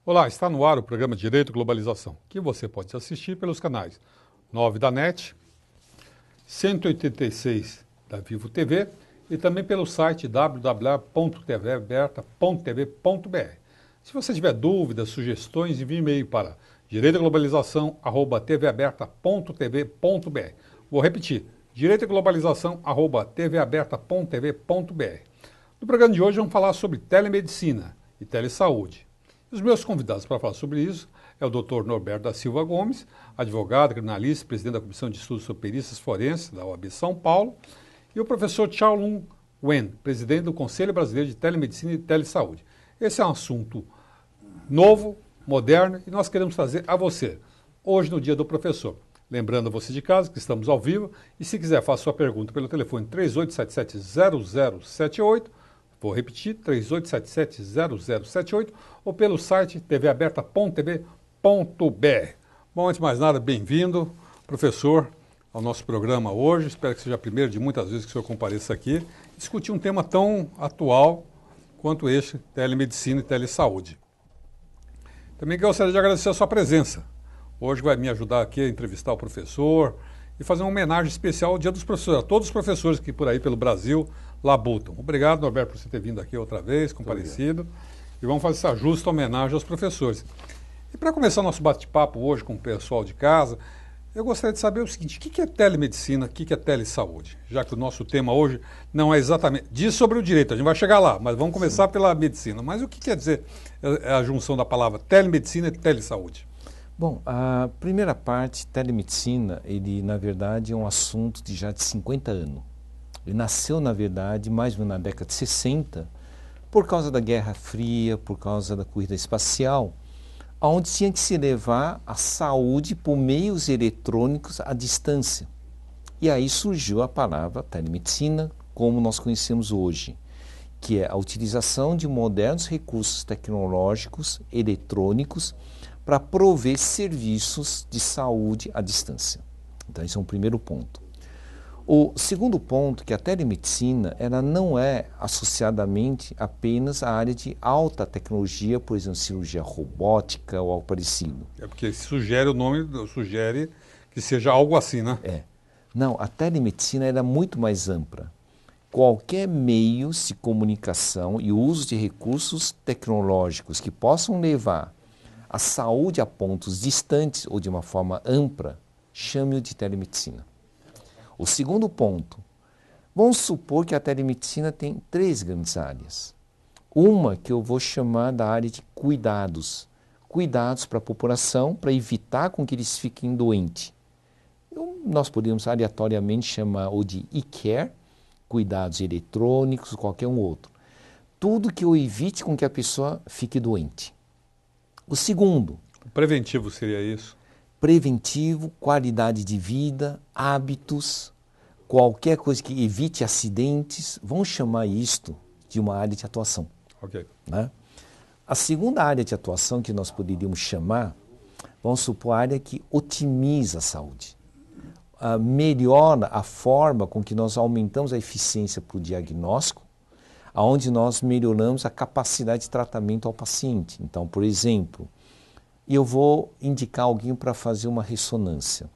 Olá, está no ar o programa Direito e Globalização, que você pode assistir pelos canais 9 da NET, 186 da Vivo TV e também pelo site www.tvaberta.tv.br. Se você tiver dúvidas, sugestões, envie e-mail para direitoglobalização@tvaberta.tv.br. Vou repetir, direitoglobalização@tvaberta.tv.br. No programa de hoje vamos falar sobre telemedicina e telesaúde. Os meus convidados para falar sobre isso é o Dr. Norberto da Silva Gomes, advogado, criminalista, presidente da Comissão de Estudos sobre Perícias Forenses da OAB São Paulo, e o professor Xiaolong Wen, presidente do Conselho Brasileiro de Telemedicina e Telesaúde. Esse é um assunto novo, moderno, e nós queremos trazer a você, hoje no Dia do Professor. Lembrando a você de casa que estamos ao vivo, e se quiser faça sua pergunta pelo telefone 3877-0078, vou repetir, 3877-0078, ou pelo site tvaberta.tv.br. Bom, antes de mais nada, bem-vindo, professor, ao nosso programa hoje. Espero que seja a primeira de muitas vezes que o senhor compareça aqui discutir um tema tão atual quanto este, telemedicina e telesaúde. Também gostaria de agradecer a sua presença. Hoje vai me ajudar aqui a entrevistar o professor e fazer uma homenagem especial ao Dia dos Professores, a todos os professores que por aí pelo Brasil labutam. Obrigado, Norberto, por você ter vindo aqui outra vez, comparecido. E vamos fazer essa justa homenagem aos professores. E para começar nosso bate-papo hoje com o pessoal de casa, eu gostaria de saber o seguinte: o que é telemedicina, o que é telesaúde? Já que o nosso tema hoje não é exatamente... Diz sobre o direito, a gente vai chegar lá, mas vamos começar pela medicina. Mas o que quer dizer a junção da palavra telemedicina e telesaúde? Bom, a primeira parte, telemedicina, ele na verdade é um assunto de já de 50 anos. Ele nasceu, na verdade, mais ou menos na década de 60, por causa da Guerra Fria, por causa da corrida espacial, onde tinha que se levar a saúde por meios eletrônicos à distância. E aí surgiu a palavra telemedicina, como nós conhecemos hoje, que é a utilização de modernos recursos tecnológicos, eletrônicos, para prover serviços de saúde à distância. Então, esse é um primeiro ponto. O segundo ponto, que a telemedicina, ela não é associadamente apenas à área de alta tecnologia, por exemplo, cirurgia robótica ou algo parecido. É porque sugere o nome, sugere que seja algo assim, né? É. Não, a telemedicina era muito mais ampla. Qualquer meio de comunicação e uso de recursos tecnológicos que possam levar a saúde a pontos distantes ou de uma forma ampla, chame-o de telemedicina. O segundo ponto, vamos supor que a telemedicina tem 3 grandes áreas. Uma que eu vou chamar da área de cuidados. Cuidados para a população, para evitar com que eles fiquem doentes. Nós podemos aleatoriamente chamar o de e-care, cuidados eletrônicos, qualquer um outro. Tudo que eu evite com que a pessoa fique doente. O segundo... O preventivo seria isso? Preventivo, qualidade de vida, hábitos, qualquer coisa que evite acidentes, vamos chamar isto de uma área de atuação. Ok. Né? A segunda área de atuação que nós poderíamos chamar, vamos supor, a área que otimiza a saúde. Melhora a forma com que nós aumentamos a eficiência para o diagnóstico, onde nós melhoramos a capacidade de tratamento ao paciente. Então, por exemplo, eu vou indicar alguém para fazer uma ressonância.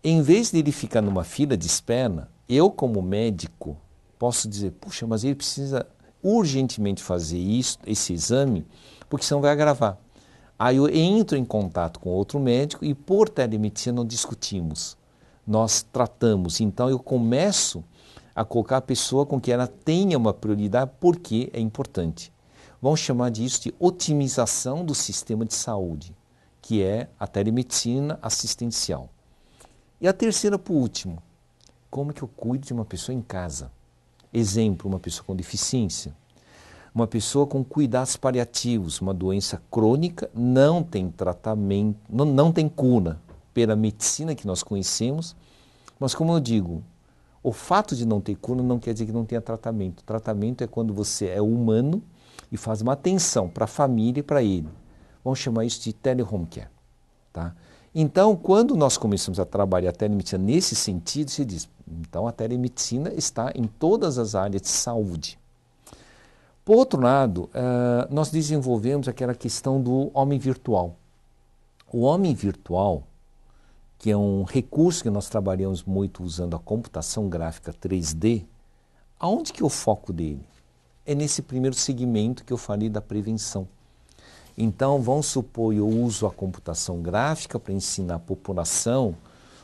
Em vez de ele ficar numa fila de espera, eu como médico posso dizer, puxa, mas ele precisa urgentemente fazer isso, esse exame, porque senão vai agravar. Aí eu entro em contato com outro médico e por telemedicina nós discutimos, nós tratamos. Então eu começo a colocar a pessoa com que ela tenha uma prioridade, porque é importante. Vamos chamar disso de otimização do sistema de saúde, que é a telemedicina assistencial. E a terceira, por último, como que eu cuido de uma pessoa em casa? Exemplo, uma pessoa com deficiência, uma pessoa com cuidados paliativos, uma doença crônica, não tem tratamento, não tem cura pela medicina que nós conhecemos, mas como eu digo, o fato de não ter cura não quer dizer que não tenha tratamento. Tratamento é quando você é humano e faz uma atenção para a família e para ele. Vamos chamar isso de tele-home care. Tá? Então, quando nós começamos a trabalhar a telemedicina nesse sentido, se diz, então a telemedicina está em todas as áreas de saúde. Por outro lado, nós desenvolvemos aquela questão do homem virtual. O homem virtual, que é um recurso que nós trabalhamos muito usando a computação gráfica 3D, aonde que é o foco dele? É nesse primeiro segmento que eu falei da prevenção. Então, vamos supor, eu uso a computação gráfica para ensinar a população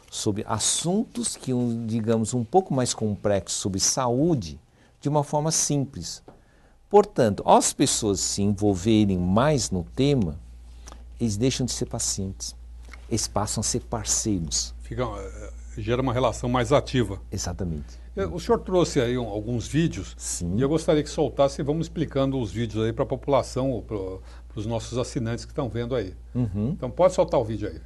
sobre assuntos que, digamos, um pouco mais complexos sobre saúde, de uma forma simples. Portanto, ao as pessoas se envolverem mais no tema, eles deixam de ser pacientes. Eles passam a ser parceiros. Gera uma relação mais ativa. Exatamente. O senhor trouxe aí alguns vídeos. Sim. E eu gostaria que soltasse e vamos explicando os vídeos aí para a população, para os nossos assinantes que estão vendo aí. Uhum. Então pode soltar o vídeo aí.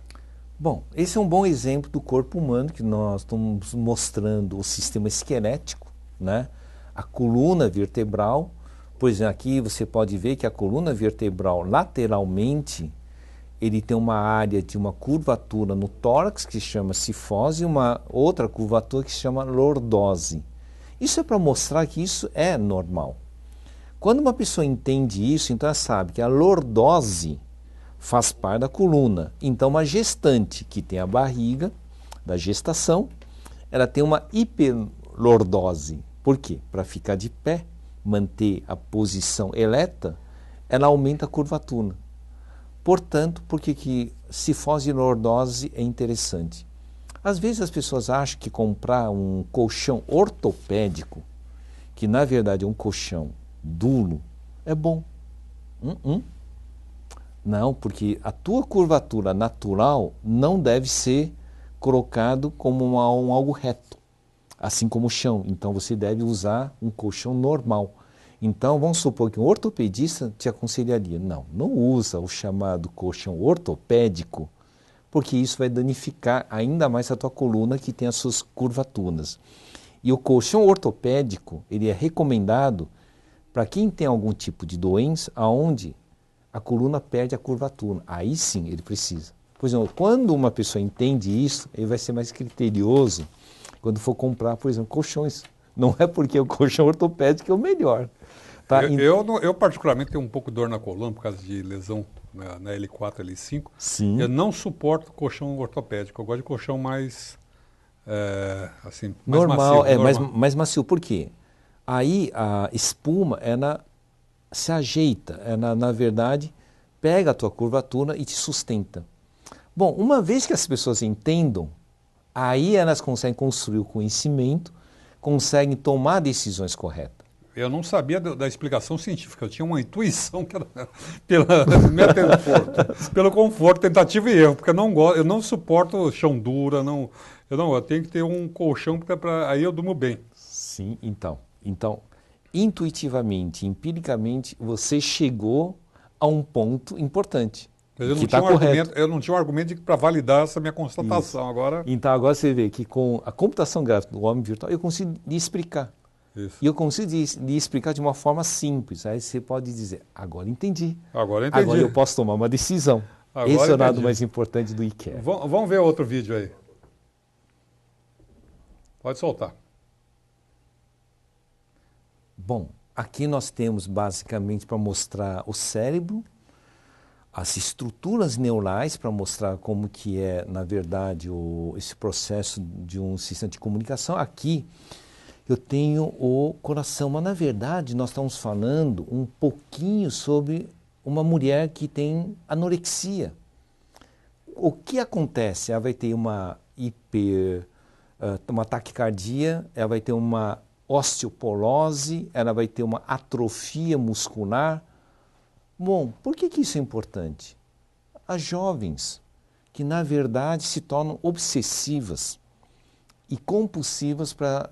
Bom, esse é um bom exemplo do corpo humano, que nós estamos mostrando o sistema esquelético, né? A coluna vertebral. Por exemplo, aqui você pode ver que a coluna vertebral lateralmente, ele tem uma área de uma curvatura no tórax que se chama cifose e uma outra curvatura que se chama lordose. Isso é para mostrar que isso é normal. Quando uma pessoa entende isso, então ela sabe que a lordose faz parte da coluna. Então uma gestante que tem a barriga da gestação, ela tem uma hiperlordose. Por quê? Para ficar de pé, manter a posição ereta, ela aumenta a curvatura. Portanto, por que cifose e lordose é interessante? Às vezes as pessoas acham que comprar um colchão ortopédico, que na verdade é um colchão duro, é bom. Não, porque a tua curvatura natural não deve ser colocado como algo reto, assim como o chão. Então você deve usar um colchão normal. Então, vamos supor que um ortopedista te aconselharia, não usa o chamado colchão ortopédico, porque isso vai danificar ainda mais a tua coluna que tem as suas curvaturas. E o colchão ortopédico, ele é recomendado para quem tem algum tipo de doença, aonde a coluna perde a curvatura. Aí sim ele precisa. Por exemplo, quando uma pessoa entende isso, ele vai ser mais criterioso quando for comprar, por exemplo, colchões. Não é porque o colchão ortopédico é o melhor. Tá? Eu particularmente tenho um pouco de dor na coluna por causa de lesão na L4, L5. Sim. Eu não suporto colchão ortopédico. Eu gosto de colchão mais, assim, mais normal, macio. mais macio. Por quê? Aí a espuma, ela se ajeita. Ela, na verdade, pega a tua curvatura e te sustenta. Bom, uma vez que as pessoas entendam, aí elas conseguem construir o conhecimento, conseguem tomar decisões corretas. Eu não sabia da explicação científica, eu tinha uma intuição que era pelo conforto, tentativa e erro, porque eu não suporto chão dura, eu tenho que ter um colchão, porque aí eu durmo bem. Sim, então, intuitivamente, empiricamente, você chegou a um ponto importante. Eu não tinha um argumento para validar essa minha constatação. Agora... Então agora você vê que com a computação gráfica do homem virtual, eu consigo lhe explicar. Isso. E eu consigo lhe explicar de uma forma simples. Aí você pode dizer, agora entendi. Agora entendi. Agora eu posso tomar uma decisão. Agora esse é o lado mais importante do iCare. Vamos ver outro vídeo aí. Pode soltar. Bom, aqui nós temos basicamente para mostrar o cérebro, as estruturas neurais para mostrar como que é, na verdade, esse processo de um sistema de comunicação. Aqui eu tenho o coração, mas na verdade nós estamos falando um pouquinho sobre uma mulher que tem anorexia. O que acontece? Ela vai ter uma taquicardia, ela vai ter uma osteoporose, ela vai ter uma atrofia muscular. Bom, por que isso é importante? As jovens, que na verdade se tornam obsessivas e compulsivas para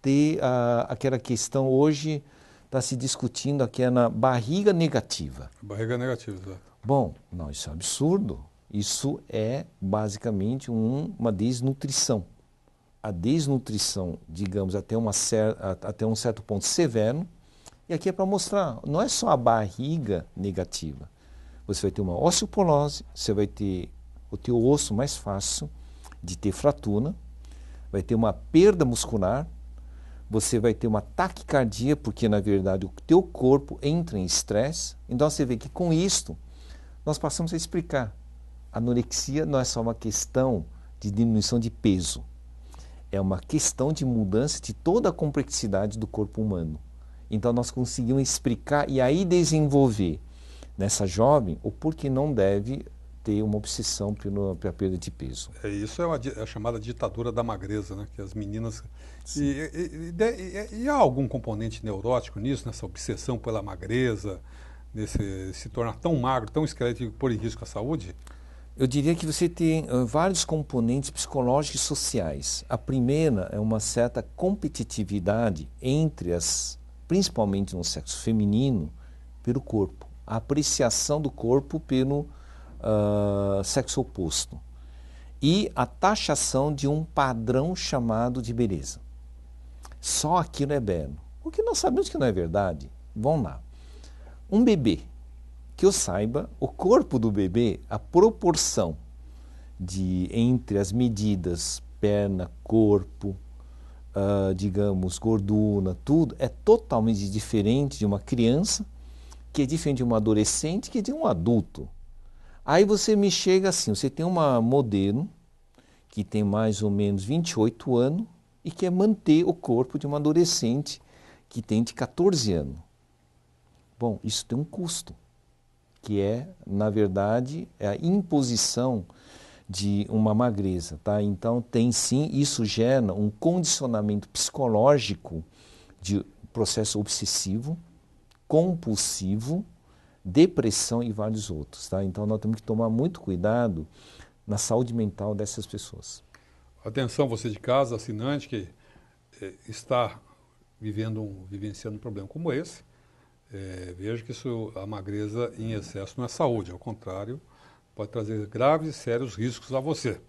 ter aquela questão, hoje está se discutindo aquela barriga negativa. Barriga negativa, exato. Bom, não, isso é absurdo. Isso é basicamente uma desnutrição. A desnutrição, digamos, até um certo ponto severo. E aqui é para mostrar, não é só a barriga negativa. Você vai ter uma osteoporose, você vai ter o teu osso mais fácil de ter fratura, vai ter uma perda muscular, você vai ter uma taquicardia, porque na verdade o teu corpo entra em estresse. Então você vê que com isto nós passamos a explicar. A anorexia não é só uma questão de diminuição de peso, é uma questão de mudança de toda a complexidade do corpo humano. Então nós conseguimos explicar e aí desenvolver nessa jovem o porquê não deve ter uma obsessão pela perda de peso. Isso é a chamada ditadura da magreza, né? Que as meninas... E há algum componente neurótico nisso, nessa obsessão pela magreza, nesse se tornar tão magro, tão esquelético, pôr em risco a saúde? Eu diria que você tem vários componentes psicológicos e sociais. A primeira é uma certa competitividade entre principalmente no sexo feminino, pelo corpo. A apreciação do corpo pelo sexo oposto. E a taxação de um padrão chamado de beleza. Só aquilo é belo. O que nós sabemos que não é verdade. Vamos lá. Um bebê, que eu saiba, o corpo do bebê, a proporção entre as medidas perna, corpo, digamos, gordura, tudo, é totalmente diferente de uma criança, que é diferente de um adolescente, que é de um adulto. Aí você me chega assim, você tem uma modelo que tem mais ou menos 28 anos e quer manter o corpo de uma adolescente que tem de 14 anos. Bom, isso tem um custo, que é, na verdade, a imposição de uma magreza, tá? Então, tem sim, isso gera um condicionamento psicológico de processo obsessivo, compulsivo, depressão e vários outros, tá? Então, nós temos que tomar muito cuidado na saúde mental dessas pessoas. Atenção, você de casa, assinante, que está vivenciando um problema como esse. Veja que a magreza em excesso não é saúde, ao contrário, pode trazer graves e sérios riscos a você.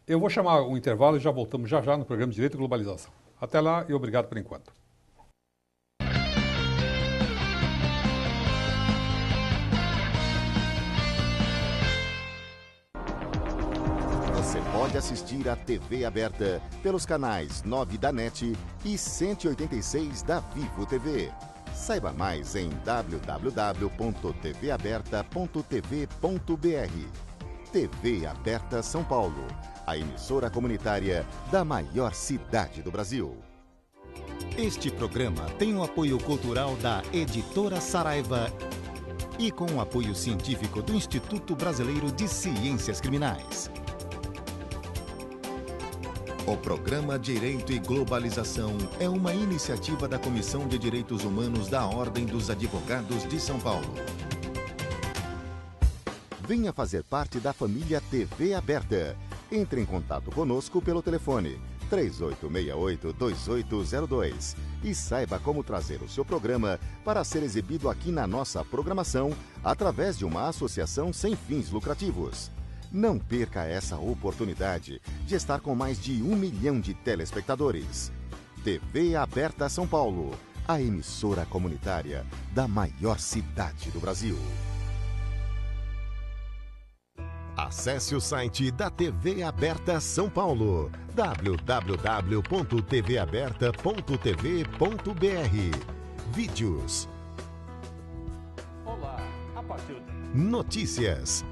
Eu vou chamar um intervalo e já voltamos já no programa Direito e Globalização. Até lá e obrigado por enquanto. Você pode assistir a TV aberta pelos canais 9 da NET e 186 da Vivo TV. Saiba mais em www.tvaberta.tv.br. TV Aberta São Paulo, a emissora comunitária da maior cidade do Brasil. Este programa tem o apoio cultural da Editora Saraiva e com o apoio científico do Instituto Brasileiro de Ciências Criminais. O programa Direito e Globalização é uma iniciativa da Comissão de Direitos Humanos da Ordem dos Advogados de São Paulo. Venha fazer parte da família TV Aberta. Entre em contato conosco pelo telefone 3868-2802 e saiba como trazer o seu programa para ser exibido aqui na nossa programação através de uma associação sem fins lucrativos. Não perca essa oportunidade de estar com mais de 1 milhão de telespectadores. TV Aberta São Paulo, a emissora comunitária da maior cidade do Brasil. Acesse o site da TV Aberta São Paulo, www.tvaberta.tv.br. Vídeos. Olá, a partir de... Notícias.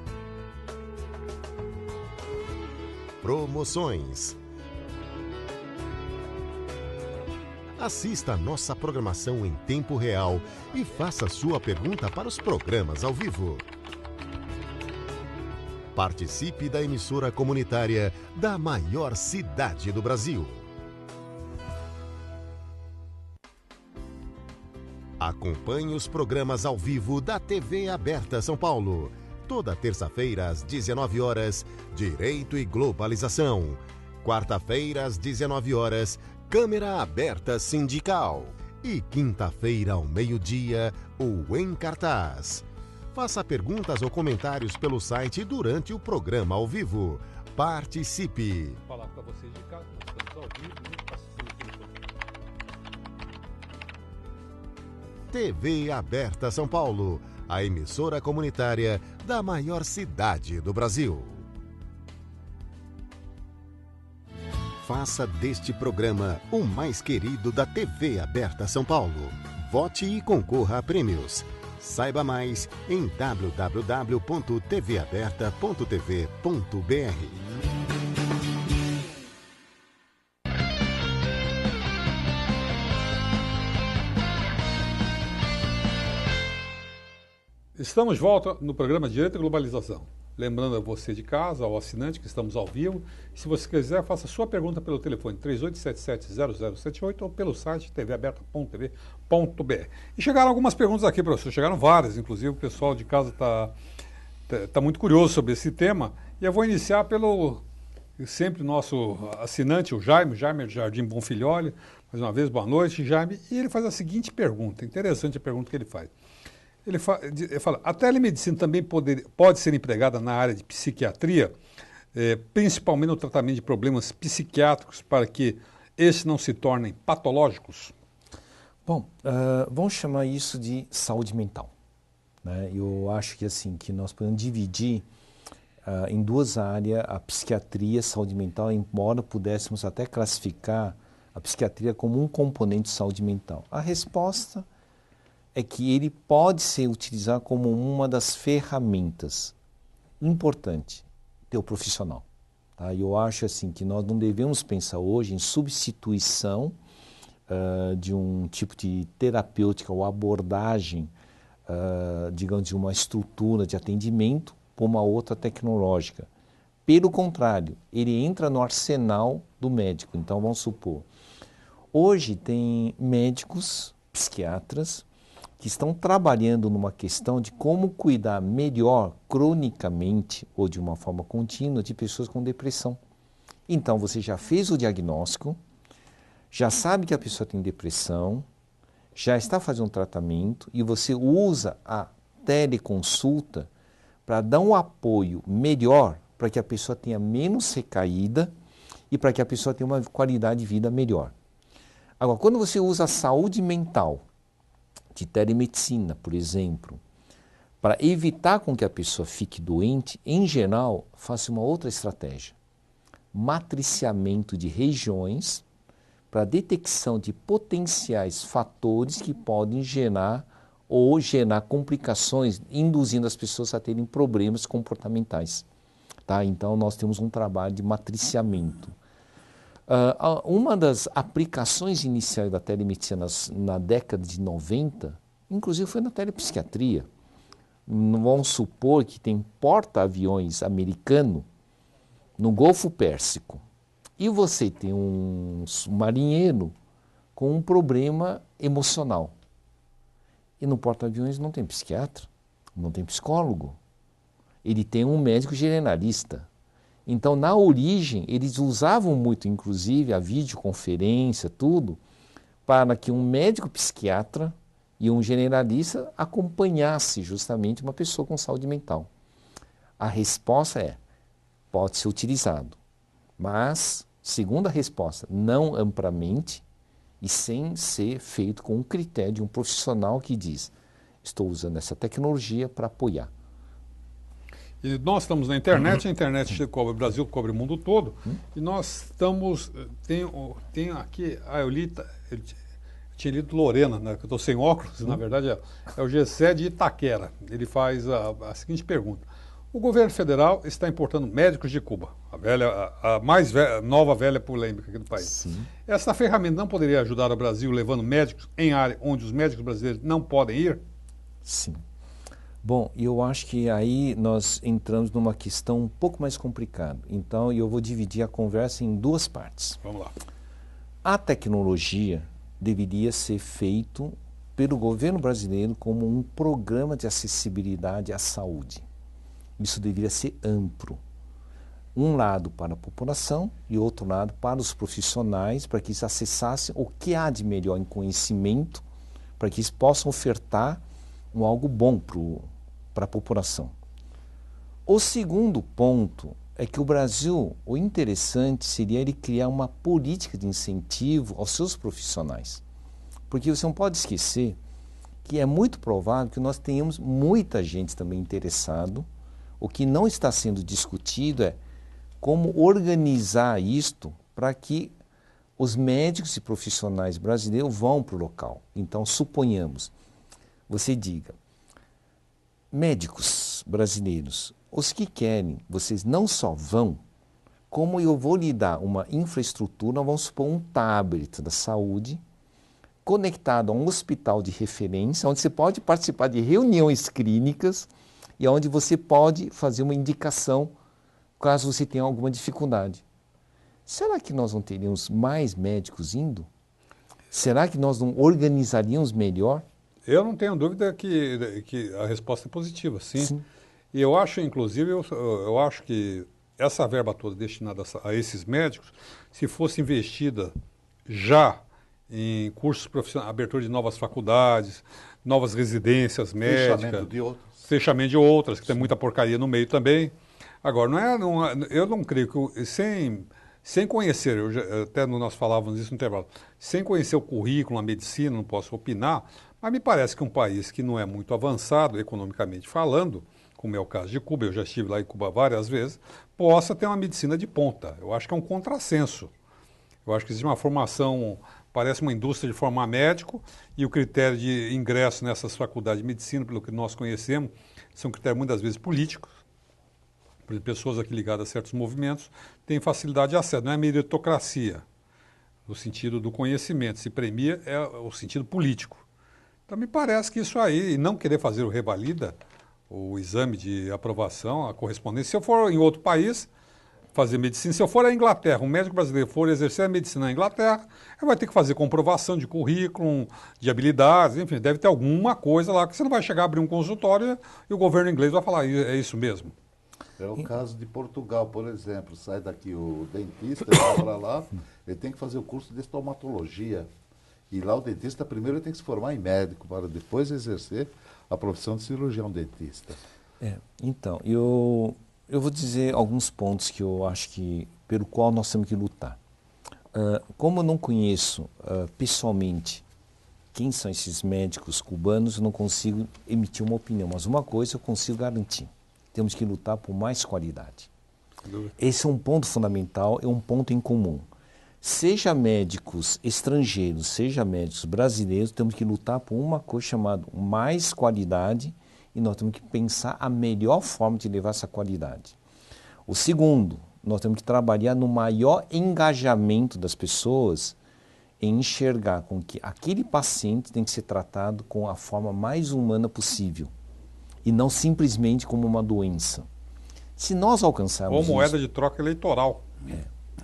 Promoções. Assista a nossa programação em tempo real e faça sua pergunta para os programas ao vivo. Participe da emissora comunitária da maior cidade do Brasil. Acompanhe os programas ao vivo da TV Aberta São Paulo. Toda terça-feira às 19 horas, Direito e Globalização. Quarta-feira às 19 horas, Câmara Aberta Sindical. E quinta-feira ao meio-dia, o Em Cartaz. Faça perguntas ou comentários pelo site durante o programa ao vivo. Participe! Vou falar para vocês de casa, nós estamos ao vivo e assistindo TV Aberta São Paulo, a emissora comunitária da maior cidade do Brasil. Faça deste programa o mais querido da TV Aberta São Paulo. Vote e concorra a prêmios. Saiba mais em www.tvaberta.tv.br. Estamos de volta no programa Direito e Globalização. Lembrando a você de casa, ao assinante, que estamos ao vivo. Se você quiser, faça sua pergunta pelo telefone 3877-0078 ou pelo site tvaberta.tv.br. E chegaram algumas perguntas aqui, professor. Chegaram várias, inclusive o pessoal de casa está muito curioso sobre esse tema. E eu vou iniciar pelo sempre nosso assinante, o Jaime de Jardim Bonfilholi. Mais uma vez, boa noite, Jaime. E ele faz a seguinte pergunta, interessante a pergunta que ele faz. Ele fala, a telemedicina também pode ser empregada na área de psiquiatria, principalmente no tratamento de problemas psiquiátricos, para que esses não se tornem patológicos? Bom, vamos chamar isso de saúde mental, né? Eu acho que assim, que nós podemos dividir em duas áreas, a psiquiatria e a saúde mental, embora pudéssemos até classificar a psiquiatria como um componente de saúde mental. A resposta é que ele pode ser utilizado como uma das ferramentas importantes ter o profissional. Tá? Eu acho assim que nós não devemos pensar hoje em substituição de um tipo de terapêutica ou abordagem, digamos, de uma estrutura de atendimento por uma outra tecnológica. Pelo contrário, ele entra no arsenal do médico. Então, vamos supor, hoje tem médicos, psiquiatras, que estão trabalhando numa questão de como cuidar melhor, cronicamente ou de uma forma contínua, de pessoas com depressão. Então, você já fez o diagnóstico, já sabe que a pessoa tem depressão, já está fazendo um tratamento e você usa a teleconsulta para dar um apoio melhor para que a pessoa tenha menos recaída e para que a pessoa tenha uma qualidade de vida melhor. Agora, quando você usa a saúde mental, de telemedicina, por exemplo, para evitar com que a pessoa fique doente, em geral, faça uma outra estratégia. Matriciamento de regiões para detecção de potenciais fatores que podem gerar complicações, induzindo as pessoas a terem problemas comportamentais. Tá? Então, nós temos um trabalho de matriciamento. Uma das aplicações iniciais da telemedicina na década de 90, inclusive foi na telepsiquiatria. Vamos supor que tem porta-aviões americano no Golfo Pérsico e você tem um marinheiro com um problema emocional. E no porta-aviões não tem psiquiatra, não tem psicólogo. Ele tem um médico generalista. Então, na origem, eles usavam muito, inclusive, a videoconferência, tudo, para que um médico psiquiatra e um generalista acompanhasse justamente uma pessoa com saúde mental. A resposta é, pode ser utilizado, mas, segundo a resposta, não amplamente e sem ser feito com um critério de um profissional que diz, estou usando essa tecnologia para apoiar. E nós estamos na internet, a internet cobre o Brasil, cobre o mundo todo, e nós estamos, tem aqui, eu tinha lido Lorena, né, que eu estou sem óculos, na verdade é o Gessé de Itaquera. Ele faz a seguinte pergunta: o governo federal está importando médicos de Cuba, a mais nova velha polêmica aqui do país. Sim. Essa ferramenta não poderia ajudar o Brasil levando médicos em área onde os médicos brasileiros não podem ir? Sim. Bom, eu acho que aí nós entramos numa questão um pouco mais complicada. Então, eu vou dividir a conversa em duas partes. Vamos lá. A tecnologia deveria ser feito pelo governo brasileiro como um programa de acessibilidade à saúde. Isso deveria ser amplo. Um lado para a população e outro lado para os profissionais, para que eles acessassem o que há de melhor em conhecimento, para que eles possam ofertar algo bom para a população. O segundo ponto é que o Brasil, o interessante seria ele criar uma política de incentivo aos seus profissionais. Porque você não pode esquecer que é muito provável que nós tenhamos muita gente também interessado. O que não está sendo discutido é como organizar isto para que os médicos e profissionais brasileiros vão para o local. Então, suponhamos, você diga, médicos brasileiros, os que querem, vocês não só vão, como eu vou lhe dar uma infraestrutura, vamos supor um tablet da saúde, conectado a um hospital de referência, onde você pode participar de reuniões clínicas e onde você pode fazer uma indicação caso você tenha alguma dificuldade. Será que nós não teríamos mais médicos indo? Será que nós não organizaríamos melhor? Eu não tenho dúvida que a resposta é positiva, sim. Sim. E eu acho, inclusive, eu acho que essa verba toda destinada a esses médicos, se fosse investida já em cursos profissionais, abertura de novas faculdades, novas residências médicas, fechamento de outras, que tem muita porcaria no meio também. Agora, eu não creio que sem conhecer, até nós falávamos isso no intervalo, sem conhecer o currículo, a medicina, não posso opinar, mas me parece que um país que não é muito avançado economicamente falando, como é o caso de Cuba, eu já estive lá em Cuba várias vezes, possa ter uma medicina de ponta. Eu acho que é um contrassenso. Eu acho que existe uma formação, parece uma indústria de formar médico, e o critério de ingresso nessas faculdades de medicina, pelo que nós conhecemos, são critérios muitas vezes políticos. Por exemplo, pessoas aqui ligadas a certos movimentos têm facilidade de acesso, não é meritocracia, no sentido do conhecimento, se premia é o sentido político. Então me parece que isso aí, e não querer fazer o revalida, o exame de aprovação, a correspondência, se eu for em outro país fazer medicina, se eu for à Inglaterra, um médico brasileiro for exercer a medicina na Inglaterra, ele vai ter que fazer comprovação de currículo, de habilidades, enfim, deve ter alguma coisa lá que você não vai chegar a abrir um consultório e o governo inglês vai falar, é isso mesmo. É o caso de Portugal, por exemplo. Sai daqui o dentista, ele vai para lá, ele tem que fazer o curso de estomatologia. E lá o dentista primeiro ele tem que se formar em médico para depois exercer a profissão de cirurgião dentista. Então, eu vou dizer alguns pontos que eu acho que pelo qual nós temos que lutar. Como eu não conheço pessoalmente quem são esses médicos cubanos, eu não consigo emitir uma opinião. Mas uma coisa eu consigo garantir. Temos que lutar por mais qualidade. Esse é um ponto fundamental, é um ponto em comum. Seja médicos estrangeiros, seja médicos brasileiros, temos que lutar por uma coisa chamada mais qualidade e nós temos que pensar a melhor forma de levar essa qualidade. O segundo, nós temos que trabalhar no maior engajamento das pessoas em enxergar com que aquele paciente tem que ser tratado com a forma mais humana possível e não simplesmente como uma doença. Se nós alcançarmos ou moeda de troca eleitoral.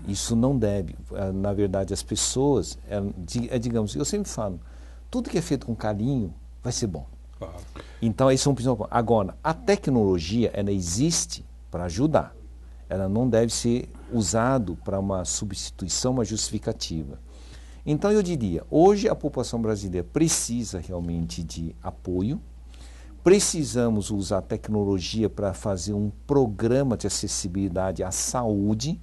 Isso não deve. Na verdade, as pessoas, digamos, eu sempre falo, tudo que é feito com carinho vai ser bom. Claro. Então, esse é um principal ponto. Agora, a tecnologia, ela existe para ajudar. Ela não deve ser usada para uma substituição, uma justificativa. Então, eu diria, hoje a população brasileira precisa realmente de apoio. Precisamos usar a tecnologia para fazer um programa de acessibilidade à saúde,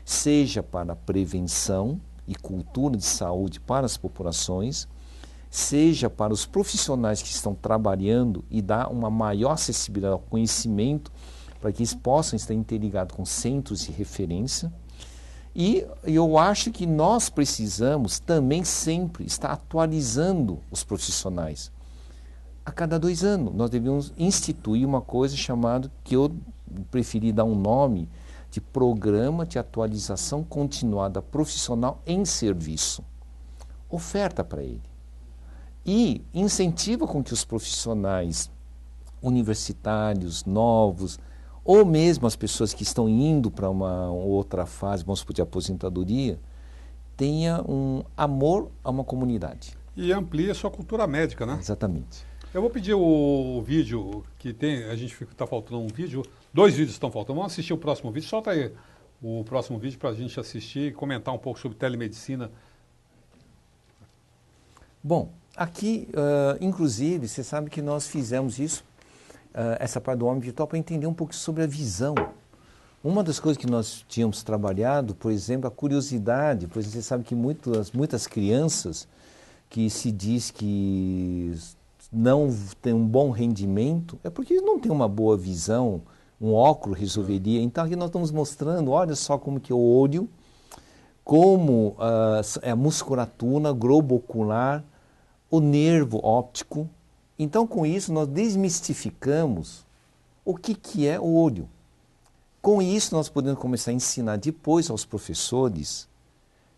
seja para prevenção e cultura de saúde para as populações, seja para os profissionais que estão trabalhando e dar uma maior acessibilidade ao conhecimento para que eles possam estar interligados com centros de referência. E eu acho que nós precisamos também sempre estar atualizando os profissionais. A cada 2 anos, nós devemos instituir uma coisa chamada, que eu preferi dar um nome, de Programa de Atualização Continuada Profissional em Serviço. Oferta para ele. E incentiva com que os profissionais universitários, novos, ou mesmo as pessoas que estão indo para uma outra fase, vamos supor, de aposentadoria, tenha um amor a uma comunidade. E amplie a sua cultura médica, né? Exatamente. Eu vou pedir o vídeo que tem, a gente está faltando um vídeo, 2 vídeos estão faltando, vamos assistir o próximo vídeo, solta aí o próximo vídeo para a gente assistir e comentar um pouco sobre telemedicina. Bom, aqui, inclusive, você sabe que nós fizemos isso, essa parte do homem digital, para entender um pouco sobre a visão. Uma das coisas que nós tínhamos trabalhado, por exemplo, a curiosidade, pois você sabe que muitas crianças que se diz que não tem um bom rendimento, é porque não tem uma boa visão, um óculos resolveria. Então aqui nós estamos mostrando, olha só como que o olho como a musculatura, globo ocular, o nervo óptico. Então, com isso, nós desmistificamos o que é o olho. Com isso, nós podemos começar a ensinar depois aos professores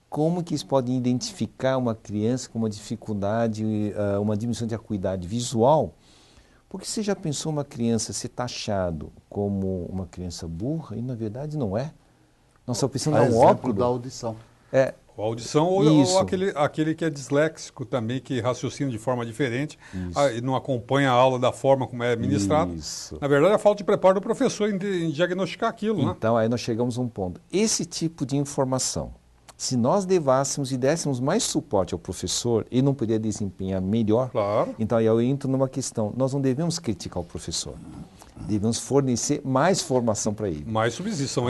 como que eles podem identificar uma criança com uma dificuldade, uma diminuição de acuidade visual. Porque você já pensou uma criança ser taxado como uma criança burra? E, na verdade, não é. Nós só precisamos dar um óculos. Da audição. A audição ou aquele que é disléxico também, que raciocina de forma diferente e não acompanha a aula da forma como é ministrado. Isso. Na verdade, é a falta de preparo do professor em diagnosticar aquilo, né? Então, aí nós chegamos a um ponto. Esse tipo de informação, se nós levássemos e dessemos mais suporte ao professor, ele não poderia desempenhar melhor. Claro. Então, aí eu entro numa questão. Nós não devemos criticar o professor. Devemos fornecer mais formação para ele. Mais subsídio. São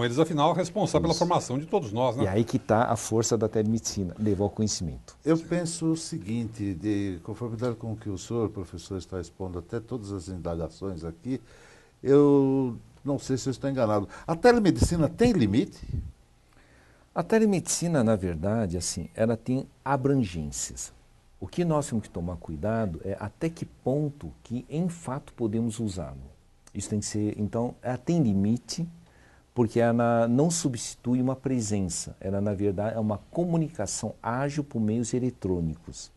eles, afinal, responsáveis pela formação de todos nós, né? E aí que está a força da telemedicina, levar o conhecimento. Eu penso o seguinte, de conformidade com o que o senhor, professor, está expondo, até todas as indagações aqui, eu não sei se eu estou enganado. A telemedicina tem limite? A telemedicina, na verdade, assim, ela tem abrangências. O que nós temos que tomar cuidado é até que ponto que, em fato, podemos usá-lo. Isso tem que ser, então, ela tem limite, porque ela não substitui uma presença. Ela, na verdade, é uma comunicação ágil por meios eletrônicos.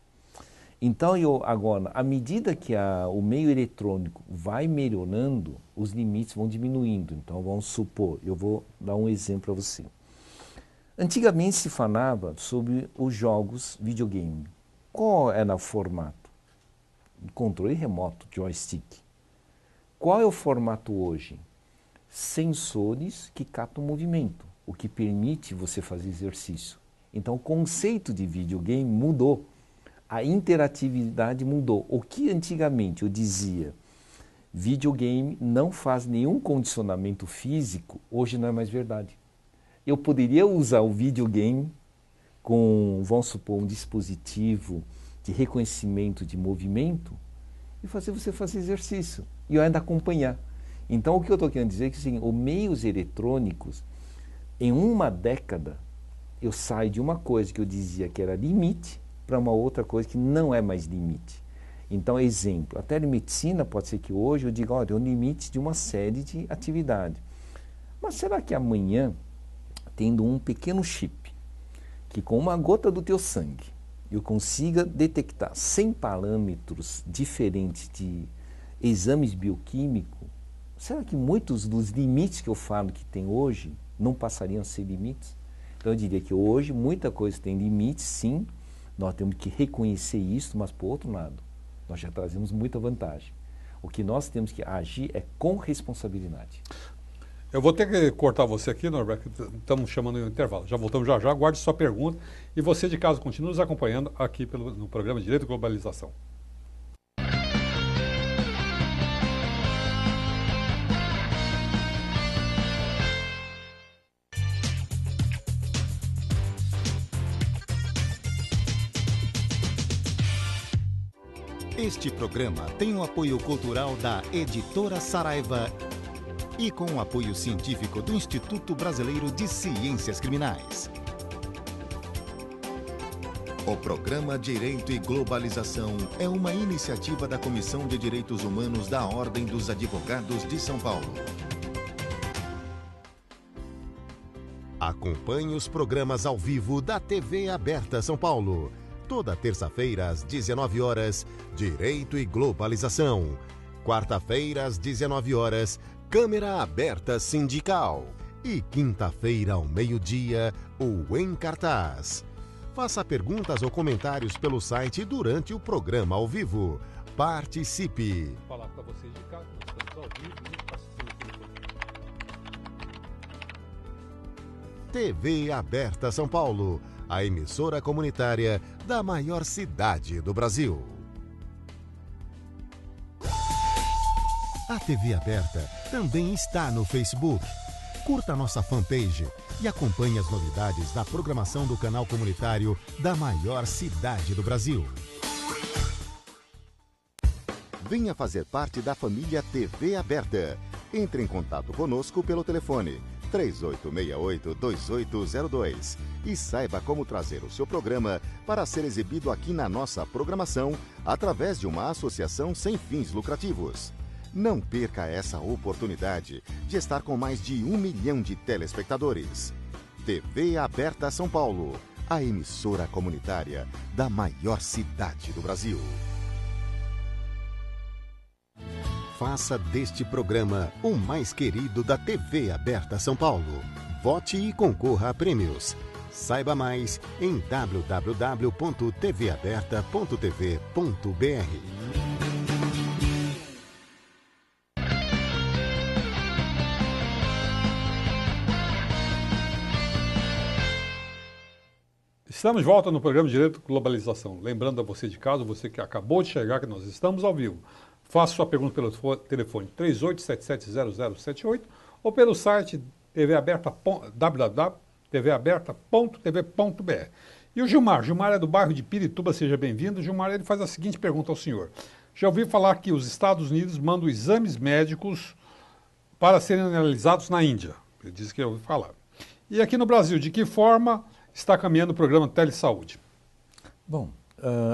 Então, agora, à medida que o meio eletrônico vai melhorando, os limites vão diminuindo. Então, vamos supor, eu vou dar um exemplo para você. Antigamente se falava sobre os jogos videogame. Qual era o formato? Controle remoto, joystick. Qual é o formato hoje? Sensores que captam movimento, o que permite você fazer exercício. Então, o conceito de videogame mudou. A interatividade mudou. O que antigamente eu dizia, videogame não faz nenhum condicionamento físico, hoje não é mais verdade. Eu poderia usar o videogame com, vamos supor, um dispositivo de reconhecimento de movimento e fazer você fazer exercício e eu ainda acompanhar. Então, o que eu estou querendo dizer é que, assim, os meios eletrônicos, em uma década, eu saio de uma coisa que eu dizia que era limite para uma outra coisa que não é mais limite. Então, exemplo, a telemedicina pode ser que hoje eu diga, olha, é o limite de uma série de atividades. Mas será que amanhã, tendo um pequeno chip, que com uma gota do teu sangue eu consiga detectar 100 parâmetros diferentes de exames bioquímicos, será que muitos dos limites que eu falo que tem hoje não passariam a ser limites? Então eu diria que hoje muita coisa tem limites, sim, nós temos que reconhecer isso, mas por outro lado, nós já trazemos muita vantagem. O que nós temos que agir é com responsabilidade. Eu vou ter que cortar você aqui, Norberto, estamos chamando no intervalo. Já voltamos já, guarde sua pergunta. E você de casa continue nos acompanhando aqui no programa Direito e Globalização. Este programa tem o apoio cultural da Editora Saraiva e com o apoio científico do Instituto Brasileiro de Ciências Criminais. O programa Direito e Globalização é uma iniciativa da Comissão de Direitos Humanos da Ordem dos Advogados de São Paulo. Acompanhe os programas ao vivo da TV Aberta São Paulo. Toda terça-feira às 19 horas, Direito e Globalização. Quarta-feira às 19 horas, Câmara Aberta Sindical. E quinta-feira ao meio-dia, o Em Cartaz. Faça perguntas ou comentários pelo site durante o programa ao vivo. Participe! Vou falar para vocês de casa, nós estamos ao vivo. TV Aberta São Paulo, a emissora comunitária da maior cidade do Brasil. A TV Aberta também está no Facebook. Curta nossa fanpage e acompanhe as novidades da programação do canal comunitário da maior cidade do Brasil. Venha fazer parte da família TV Aberta. Entre em contato conosco pelo telefone 3868-2802 e saiba como trazer o seu programa para ser exibido aqui na nossa programação através de uma associação sem fins lucrativos. Não perca essa oportunidade de estar com mais de 1 milhão de telespectadores. TV Aberta São Paulo, a emissora comunitária da maior cidade do Brasil. Faça deste programa o mais querido da TV Aberta São Paulo. Vote e concorra a prêmios. Saiba mais em www.tvaberta.tv.br. Estamos de volta no programa Direito e Globalização. Lembrando a você de casa, você que acabou de chegar, que nós estamos ao vivo. Faça sua pergunta pelo telefone 38770078 ou pelo site www.tvaberta.tv.br. E o Gilmar é do bairro de Pirituba, seja bem-vindo. Gilmar, ele faz a seguinte pergunta ao senhor. Já ouvi falar que os Estados Unidos mandam exames médicos para serem analisados na Índia. Ele disse que eu ouvi falar. E aqui no Brasil, de que forma está caminhando o programa Telesaúde? Bom,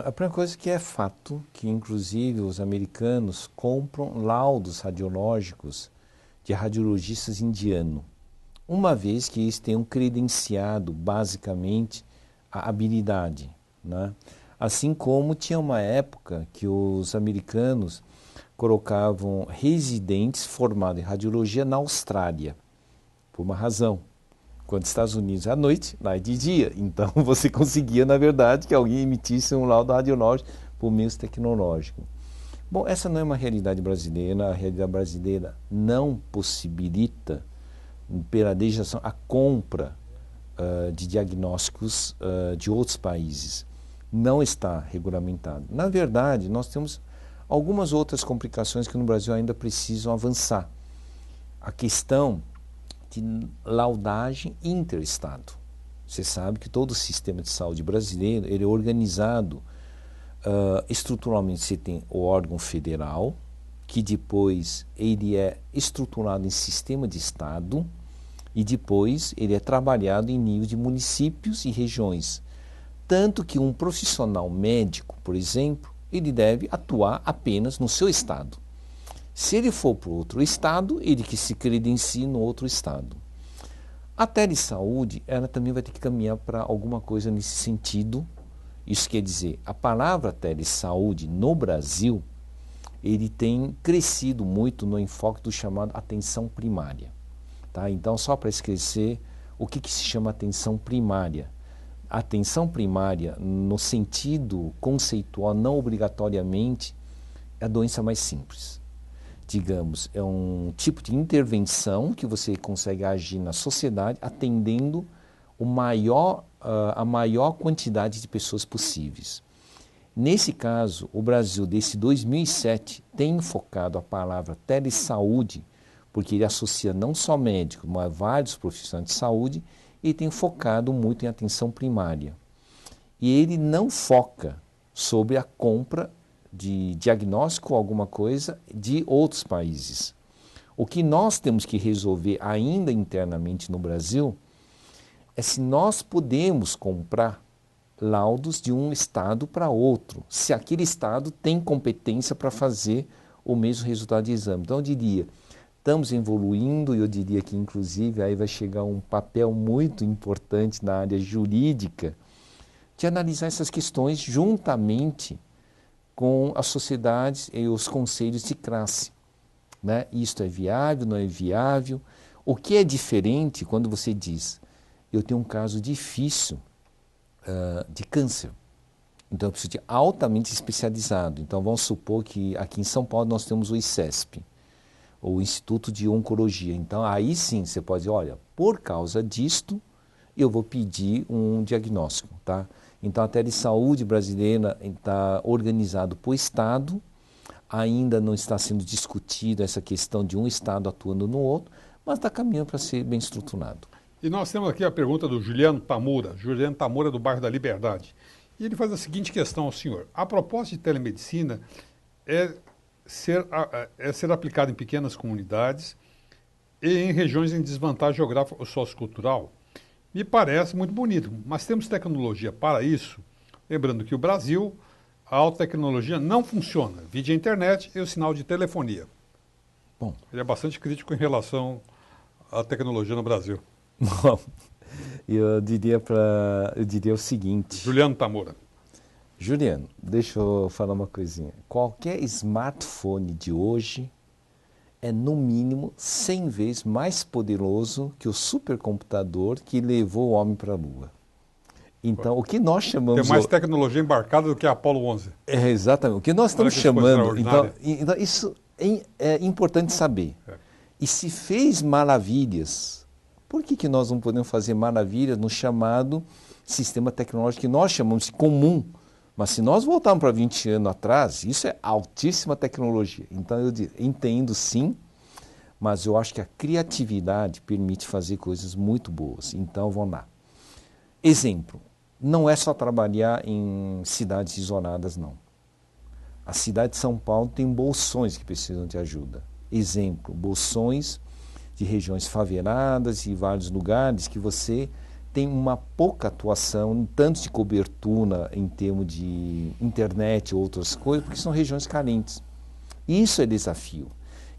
a primeira coisa que é fato que, inclusive, os americanos compram laudos radiológicos de radiologistas indianos, uma vez que eles tenham credenciado, basicamente, a habilidade, né? Assim como tinha uma época que os americanos colocavam residentes formados em radiologia na Austrália, por uma razão. Quando os Estados Unidos é à noite, lá é de dia. Então você conseguia, na verdade, que alguém emitisse um laudo radiológico por meio tecnológico. Bom, essa não é uma realidade brasileira. A realidade brasileira não possibilita, pela legislação, a compra de diagnósticos de outros países. Não está regulamentado. Na verdade, nós temos algumas outras complicações que no Brasil ainda precisam avançar. A questão de laudagem interestado. Você sabe que todo o sistema de saúde brasileiro ele é organizado estruturalmente. Você tem o órgão federal, que depois ele é estruturado em sistema de estado e depois ele é trabalhado em nível de municípios e regiões. Tanto que um profissional médico, por exemplo, ele deve atuar apenas no seu estado. Se ele for para outro estado, ele que se credencie no outro estado. A telesaúde, ela também vai ter que caminhar para alguma coisa nesse sentido. Isso quer dizer, a palavra telesaúde no Brasil, ele tem crescido muito no enfoque do chamado atenção primária. Tá? Então, só para esclarecer, o que se chama atenção primária? A atenção primária, no sentido conceitual, não obrigatoriamente, é a doença mais simples. Digamos, é um tipo de intervenção que você consegue agir na sociedade atendendo a maior quantidade de pessoas possíveis. Nesse caso, o Brasil, desde 2007, tem focado a palavra telesaúde, porque ele associa não só médicos, mas vários profissionais de saúde, e tem focado muito em atenção primária. E ele não foca sobre a compra de diagnóstico ou alguma coisa de outros países. O que nós temos que resolver ainda internamente no Brasil é se nós podemos comprar laudos de um estado para outro, se aquele estado tem competência para fazer o mesmo resultado de exame. Então eu diria, estamos evoluindo e eu diria que inclusive aí vai chegar um papel muito importante na área jurídica de analisar essas questões juntamente com as sociedades e os conselhos de classe. Né? Isto é viável, não é viável? O que é diferente quando você diz, eu tenho um caso difícil de câncer, então eu preciso de altamente especializado. Então vamos supor que aqui em São Paulo nós temos o ICESP, o Instituto de Oncologia. Então aí sim você pode dizer, olha, por causa disto eu vou pedir um diagnóstico, tá? Então a telesaúde brasileira está organizado por estado, ainda não está sendo discutida essa questão de um estado atuando no outro, mas está caminhando para ser bem estruturado. E nós temos aqui a pergunta do Juliano Tamura do bairro da Liberdade. E ele faz a seguinte questão ao senhor. A proposta de telemedicina é ser aplicada em pequenas comunidades e em regiões em desvantagem geográfica ou sociocultural. Me parece muito bonito, mas temos tecnologia para isso. Lembrando que o Brasil, a alta tecnologia não funciona, vide a internet e o sinal de telefonia. Bom, Ele é bastante crítico em relação à tecnologia no Brasil. bom, eu diria o seguinte. Juliano Tamura. Juliano, deixa eu falar uma coisinha. Qualquer smartphone de hoje é, no mínimo, 100 vezes mais poderoso que o supercomputador que levou o homem para a Lua. Então, o que nós chamamos... Tem mais tecnologia embarcada do que a Apollo 11. É, exatamente. O que nós estamos que coisa chamando... Então, extraordinária. isso é importante saber. É. E se fez maravilhas, por que nós não podemos fazer maravilhas no chamado sistema tecnológico que nós chamamos de comum? Mas se nós voltarmos para 20 anos atrás, isso é altíssima tecnologia. Então eu entendo sim, mas eu acho que a criatividade permite fazer coisas muito boas. Então vamos lá. Exemplo, não é só trabalhar em cidades isoladas, não. A cidade de São Paulo tem bolsões que precisam de ajuda. Exemplo, bolsões de regiões faveladas e vários lugares que você tem uma pouca atuação, tanto de cobertura em termos de internet e outras coisas, porque são regiões carentes. Isso é desafio.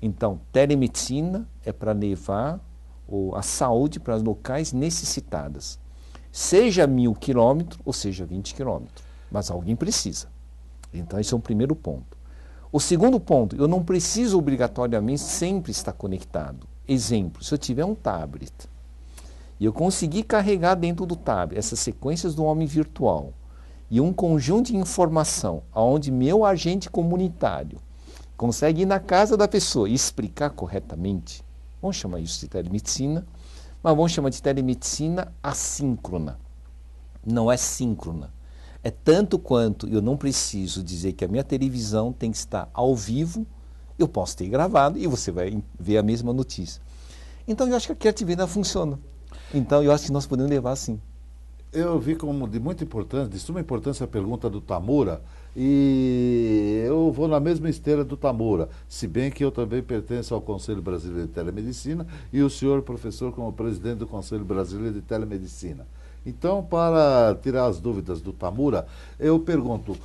Então, telemedicina é para levar a saúde para os locais necessitadas. Seja 1.000 quilômetros ou seja 20 quilômetros. Mas alguém precisa. Então, esse é o primeiro ponto. O segundo ponto, eu não preciso obrigatoriamente sempre estar conectado. Exemplo, se eu tiver um tablet e eu conseguir carregar dentro do tablet essas sequências do homem virtual e um conjunto de informação onde meu agente comunitário consegue ir na casa da pessoa e explicar corretamente, vamos chamar isso de telemedicina, mas vamos chamar de telemedicina assíncrona. Não é síncrona. É tanto quanto eu não preciso dizer que a minha televisão tem que estar ao vivo, eu posso ter gravado e você vai ver a mesma notícia. Então eu acho que a criatividade funciona. Então eu acho que nós podemos levar assim. Eu vi como de muita importância, de suma importância a pergunta do Tamura, e eu vou na mesma esteira do Tamura, se bem que eu também pertenço ao Conselho Brasileiro de Telemedicina e o senhor professor como presidente do Conselho Brasileiro de Telemedicina. Então, para tirar as dúvidas do Tamura, eu pergunto,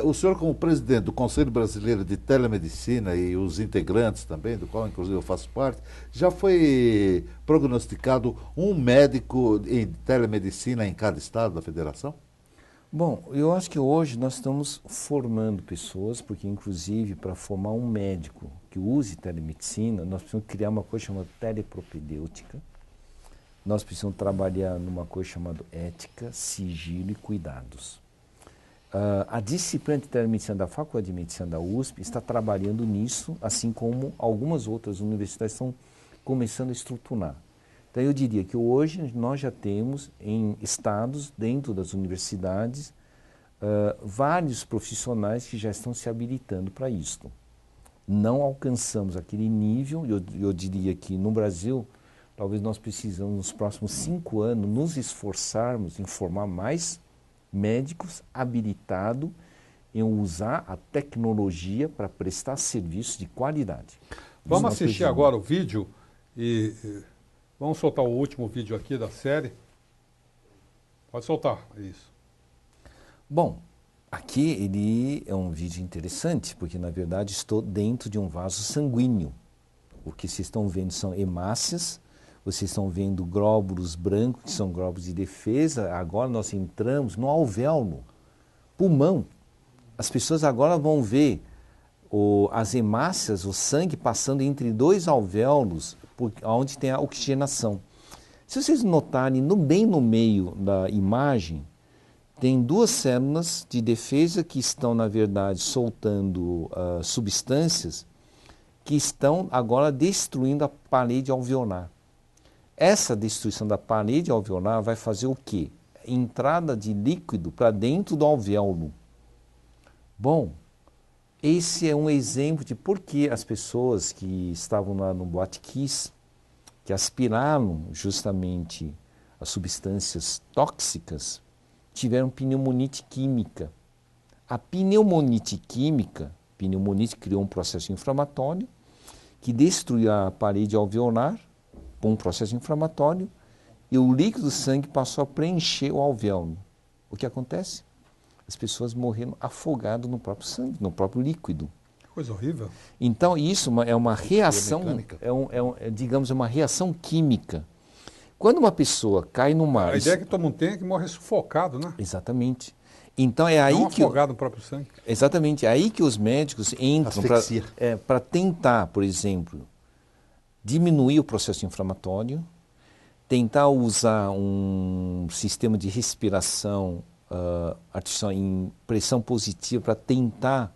o senhor como presidente do Conselho Brasileiro de Telemedicina e os integrantes também, do qual inclusive eu faço parte, já foi prognosticado um médico em telemedicina em cada estado da federação? Bom, eu acho que hoje nós estamos formando pessoas, porque inclusive para formar um médico que use telemedicina, nós precisamos criar uma coisa chamada telepropedêutica. Nós precisamos trabalhar numa coisa chamada ética, sigilo e cuidados. A disciplina de telemedicina da Faculdade de Medicina da USP está trabalhando nisso, assim como algumas outras universidades estão começando a estruturar. Então eu diria que hoje nós já temos em estados, dentro das universidades, vários profissionais que já estão se habilitando para isto. Não alcançamos aquele nível, eu diria que no Brasil, talvez nós precisamos, nos próximos 5 anos, nos esforçarmos em formar mais médicos habilitados em usar a tecnologia para prestar serviços de qualidade. Vamos assistir agora o vídeo e vamos soltar o último vídeo aqui da série. Pode soltar, é isso. Bom, aqui ele é um vídeo interessante, porque na verdade estou dentro de um vaso sanguíneo. O que vocês estão vendo são hemácias. Vocês estão vendo glóbulos brancos, que são glóbulos de defesa. Agora nós entramos no alvéolo, pulmão. As pessoas agora vão ver as hemácias, o sangue passando entre 2 alvéolos, onde tem a oxigenação. Se vocês notarem, bem no meio da imagem, tem 2 células de defesa que estão, na verdade, soltando substâncias que estão agora destruindo a parede alveolar. Essa destruição da parede alveolar vai fazer o quê? Entrada de líquido para dentro do alvéolo. Bom, esse é um exemplo de por que as pessoas que estavam lá no Boate Kiss, que aspiraram justamente as substâncias tóxicas, tiveram pneumonite química. A pneumonite química, pneumonite criou um processo inflamatório que destruiu a parede alveolar, por um processo inflamatório, e o líquido do sangue passou a preencher o alvéolo. O que acontece? As pessoas morreram afogadas no próprio sangue, no próprio líquido. Coisa horrível. Então, isso é uma reação, mecânica. digamos, uma reação química. Quando uma pessoa cai no mar... A ideia é que todo mundo tem é que morre sufocado, né? Exatamente. Então, é aí Não que... afogado no próprio sangue. Exatamente. É aí que os médicos entram Asfixia. para tentar, por exemplo, diminuir o processo inflamatório, tentar usar um sistema de respiração artificial em pressão positiva para tentar,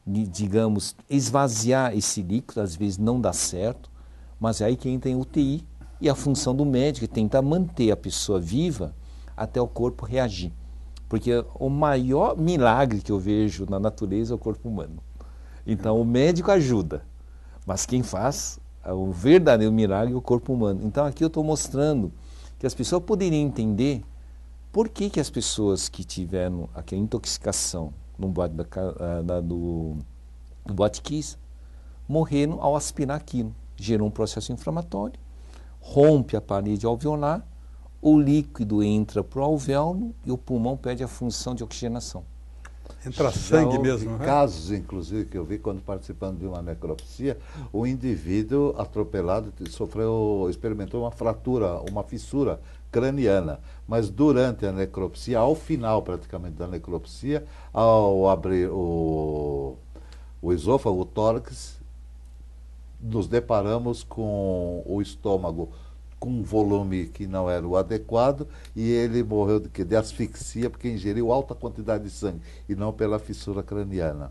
digamos, esvaziar esse líquido. Às vezes não dá certo, mas é aí que entra em UTI, e a função do médico é tentar manter a pessoa viva até o corpo reagir. Porque o maior milagre que eu vejo na natureza é o corpo humano. Então o médico ajuda, mas quem faz o verdadeiro milagre é o corpo humano. Então aqui eu estou mostrando que as pessoas poderiam entender por que as pessoas que tiveram aquela intoxicação no boate do Boate Kiss morreram ao aspirar aquilo. Gerou um processo inflamatório, rompe a parede alveolar, o líquido entra para o alvéolo e o pulmão perde a função de oxigenação. Entra Já sangue houve mesmo, né? casos, inclusive, que eu vi quando participando de uma necropsia, o indivíduo atropelado experimentou uma fratura, uma fissura craniana. Mas durante a necropsia, ao final praticamente da necropsia, ao abrir o esôfago, o tórax, nos deparamos com o estômago com um volume que não era o adequado, e ele morreu de asfixia porque ingeriu alta quantidade de sangue e não pela fissura craniana.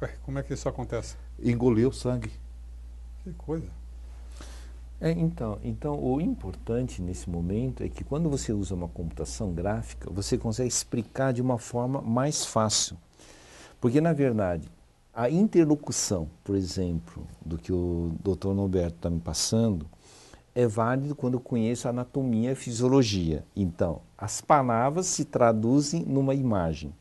Ué, como é que isso acontece? Engoliu sangue. Que coisa. Então, o importante nesse momento é que quando você usa uma computação gráfica, você consegue explicar de uma forma mais fácil. Porque, na verdade, a interlocução, por exemplo, do que o Dr. Norberto está me passando, é válido quando eu conheço a anatomia e a fisiologia. Então, as palavras se traduzem numa imagem.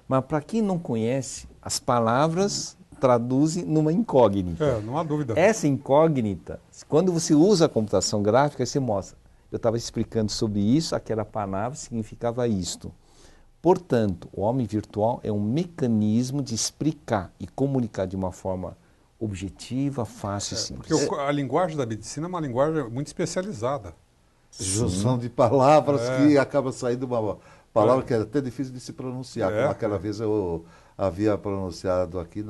Mas para quem não conhece, as palavras traduzem numa incógnita. Não há dúvida. Essa incógnita, quando você usa a computação gráfica, você mostra. Eu estava explicando sobre isso, aquela palavra significava isto. Portanto, o homem virtual é um mecanismo de explicar e comunicar de uma forma objetiva, fácil e simples. Porque a linguagem da medicina é uma linguagem muito especializada. Junção de palavras que acaba saindo uma palavra que é até difícil de se pronunciar. Como aquela vez eu havia pronunciado aqui,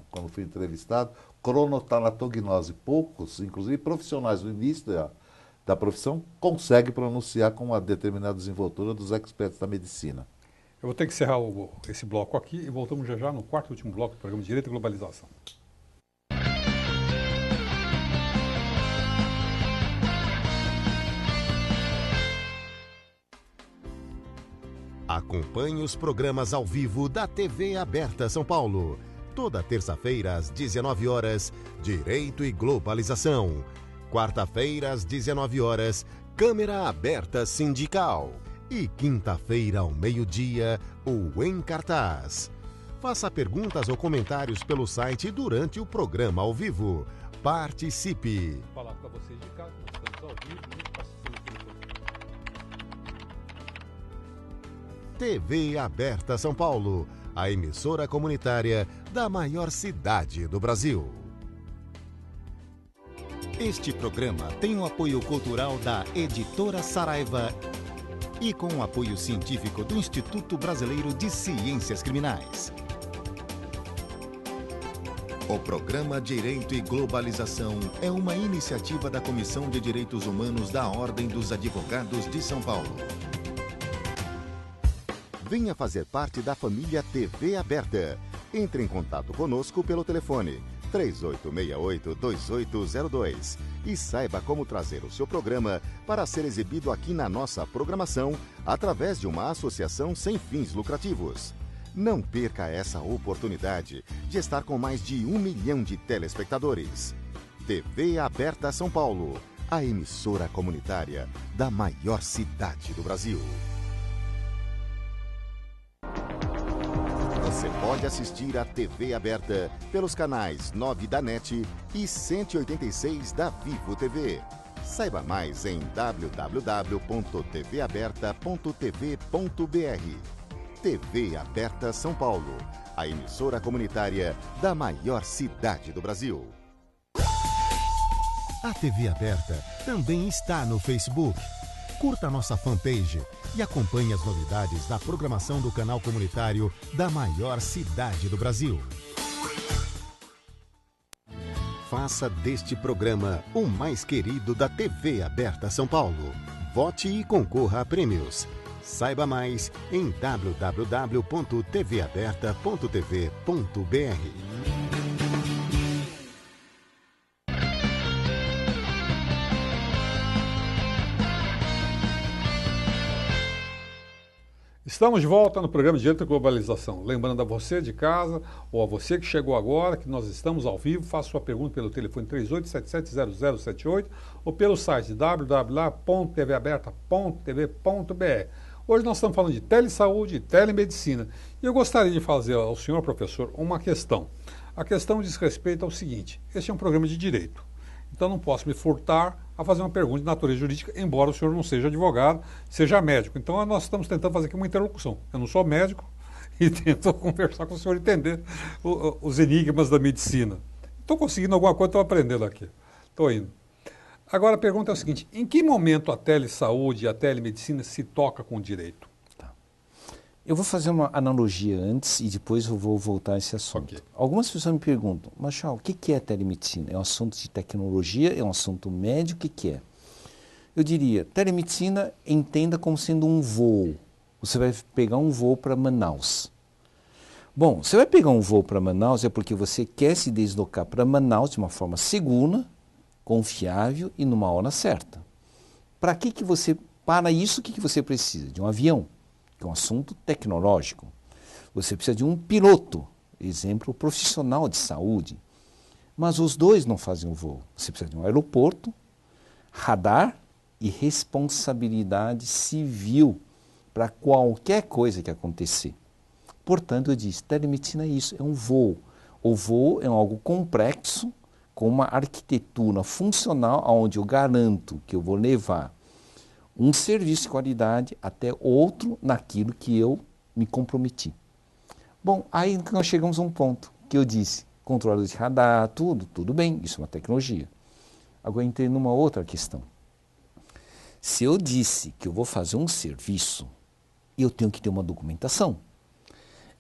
quando fui entrevistado, cronotalatognose. Poucos, inclusive profissionais no início da profissão, conseguem pronunciar com uma determinada desenvoltura dos experts da medicina. Eu vou ter que encerrar esse bloco aqui e voltamos já no quarto e último bloco do programa Direito e Globalização. Acompanhe os programas ao vivo da TV Aberta São Paulo. Toda terça-feira às 19 horas, Direito e Globalização. Quarta-feira às 19 horas, Câmara Aberta Sindical. E quinta-feira ao meio-dia, o Em Cartaz. Faça perguntas ou comentários pelo site durante o programa ao vivo. Participe! Vou falar para vocês de casa, nós estamos ao vivo, TV Aberta São Paulo, a emissora comunitária da maior cidade do Brasil. Este programa tem o apoio cultural da Editora Saraiva e com o apoio científico do Instituto Brasileiro de Ciências Criminais. O programa Direito e Globalização é uma iniciativa da Comissão de Direitos Humanos da Ordem dos Advogados de São Paulo. Venha fazer parte da família TV Aberta. Entre em contato conosco pelo telefone 3868-2802 e saiba como trazer o seu programa para ser exibido aqui na nossa programação através de uma associação sem fins lucrativos. Não perca essa oportunidade de estar com mais de 1 milhão de telespectadores. TV Aberta São Paulo, a emissora comunitária da maior cidade do Brasil. Você pode assistir a TV Aberta pelos canais 9 da NET e 186 da Vivo TV. Saiba mais em www.tvaberta.tv.br. TV Aberta São Paulo, a emissora comunitária da maior cidade do Brasil. A TV Aberta também está no Facebook. Curta nossa fanpage e acompanhe as novidades da programação do canal comunitário da maior cidade do Brasil. Faça deste programa o mais querido da TV Aberta São Paulo. Vote e concorra a prêmios. Saiba mais em www.tvaberta.tv.br. Estamos de volta no programa Direito e Globalização. Lembrando a você de casa ou a você que chegou agora que nós estamos ao vivo. Faça sua pergunta pelo telefone 38770078 ou pelo site www.tvaberta.tv.br. Hoje nós estamos falando de telesaúde e telemedicina. E eu gostaria de fazer ao senhor professor uma questão. A questão diz respeito ao seguinte: este é um programa de direito. Então não posso me furtar a fazer uma pergunta de natureza jurídica, embora o senhor não seja advogado, seja médico. Então nós estamos tentando fazer aqui uma interlocução. Eu não sou médico e tento conversar com o senhor, entender os enigmas da medicina. Estou conseguindo alguma coisa, estou aprendendo aqui. Estou indo. Agora a pergunta é o seguinte: em que momento a telesaúde e a telemedicina se toca com o direito? Eu vou fazer uma analogia antes e depois eu vou voltar a esse assunto. Okay. Algumas pessoas me perguntam, Marchal, o que é telemedicina? É um assunto de tecnologia? É um assunto médico? O que é? Eu diria, telemedicina entenda como sendo um voo. Você vai pegar um voo para Manaus. Bom, você vai pegar um voo para Manaus é porque você quer se deslocar para Manaus de uma forma segura, confiável e numa hora certa. Para isso, o que você precisa? De um avião. Que é um assunto tecnológico. Você precisa de um piloto, exemplo, profissional de saúde. Mas os dois não fazem o voo. Você precisa de um aeroporto, radar e responsabilidade civil para qualquer coisa que acontecer. Portanto, eu disse, telemedicina é isso, é um voo. O voo é algo complexo, com uma arquitetura funcional, onde eu garanto que eu vou levar um serviço de qualidade até outro naquilo que eu me comprometi. Bom, aí nós chegamos a um ponto que eu disse, controlador de radar, tudo bem, isso é uma tecnologia. Agora entrei numa outra questão. Se eu disse que eu vou fazer um serviço, eu tenho que ter uma documentação.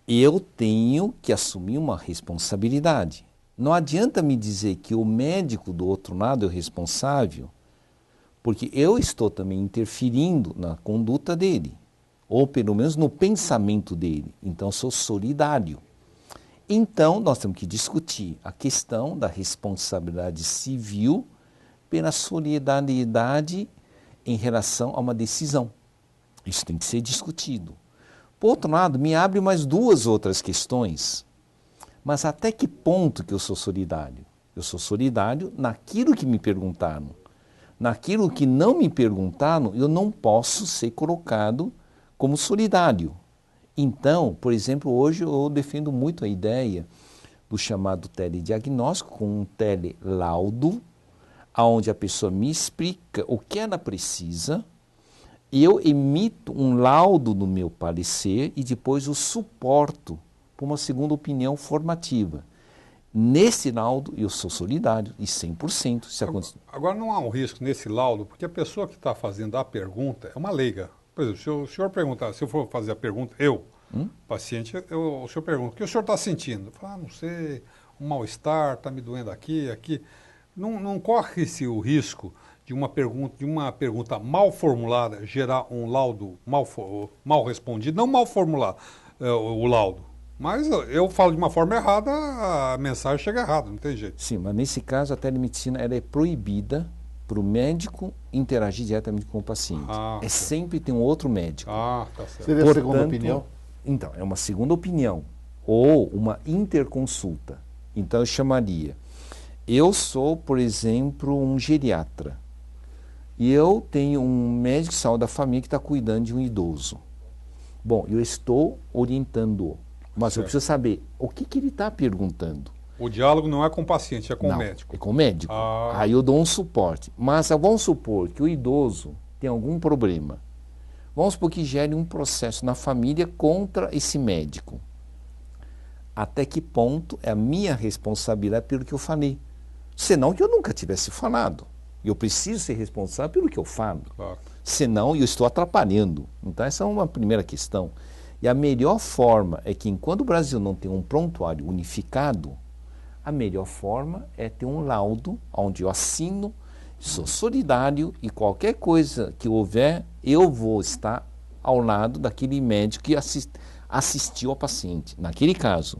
Eu tenho que assumir uma responsabilidade. Não adianta me dizer que o médico do outro lado é o responsável, porque eu estou também interferindo na conduta dele, ou pelo menos no pensamento dele. Então, sou solidário. Então, nós temos que discutir a questão da responsabilidade civil pela solidariedade em relação a uma decisão. Isso tem que ser discutido. Por outro lado, me abre mais duas outras questões. Mas até que ponto que eu sou solidário? Eu sou solidário naquilo que me perguntaram. Naquilo que não me perguntaram, eu não posso ser colocado como solidário. Então, por exemplo, hoje eu defendo muito a ideia do chamado telediagnóstico com um telelaudo, onde a pessoa me explica o que ela precisa, e eu emito um laudo no meu parecer e depois o suporto por uma segunda opinião formativa. Nesse laudo, eu sou solidário e 100% se acontecer. Agora, não há um risco nesse laudo, porque a pessoa que está fazendo a pergunta é uma leiga. Por exemplo, se o senhor perguntar, se eu for fazer a pergunta, paciente, o senhor pergunta, o que o senhor está sentindo? Eu falo, não sei, um mal-estar, está me doendo aqui. Não corre-se o risco de uma pergunta mal formulada gerar um laudo mal respondido, não mal formulado o laudo. Mas eu falo de uma forma errada, a mensagem chega errada, não tem jeito. Sim, mas nesse caso a telemedicina ela é proibida para o médico interagir diretamente com o paciente. Sempre tem um outro médico. Tá certo. Seria a segunda opinião? Então, é uma segunda opinião ou uma interconsulta. Então eu chamaria, eu sou, por exemplo, um geriatra e eu tenho um médico de saúde da família que está cuidando de um idoso. Bom, eu estou orientando-o. Mas certo. Eu preciso saber o que ele está perguntando. O diálogo não é com o paciente, é com o médico. É com o médico. Aí eu dou um suporte. Mas vamos supor que o idoso tem algum problema. Vamos supor que gere um processo na família contra esse médico. Até que ponto é a minha responsabilidade pelo que eu falei? Senão que eu nunca tivesse falado. Eu preciso ser responsável pelo que eu falo. Claro. Senão eu estou atrapalhando. Então essa é uma primeira questão. E a melhor forma é que enquanto o Brasil não tem um prontuário unificado, a melhor forma é ter um laudo onde eu assino, sou solidário e qualquer coisa que houver, eu vou estar ao lado daquele médico que assistiu ao paciente, naquele caso,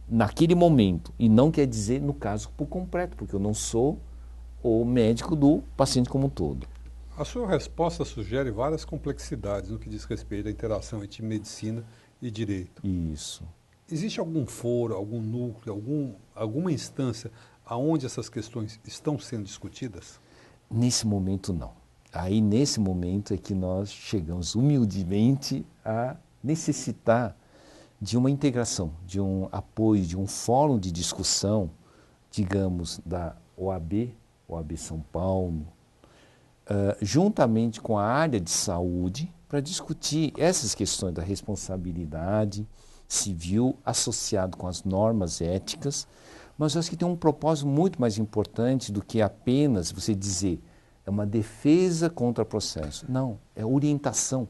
naquele momento. E não quer dizer no caso por completo, porque eu não sou o médico do paciente como um todo. A sua resposta sugere várias complexidades no que diz respeito à interação entre medicina e direito. Isso. Existe algum foro, algum núcleo, alguma instância onde essas questões estão sendo discutidas? Nesse momento, não. Aí, nesse momento, é que nós chegamos humildemente a necessitar de uma integração, de um apoio, de um fórum de discussão, digamos, da OAB São Paulo, juntamente com a área de saúde, para discutir essas questões da responsabilidade civil associado com as normas éticas, mas eu acho que tem um propósito muito mais importante do que apenas você dizer é uma defesa contra o processo. Não, é orientação.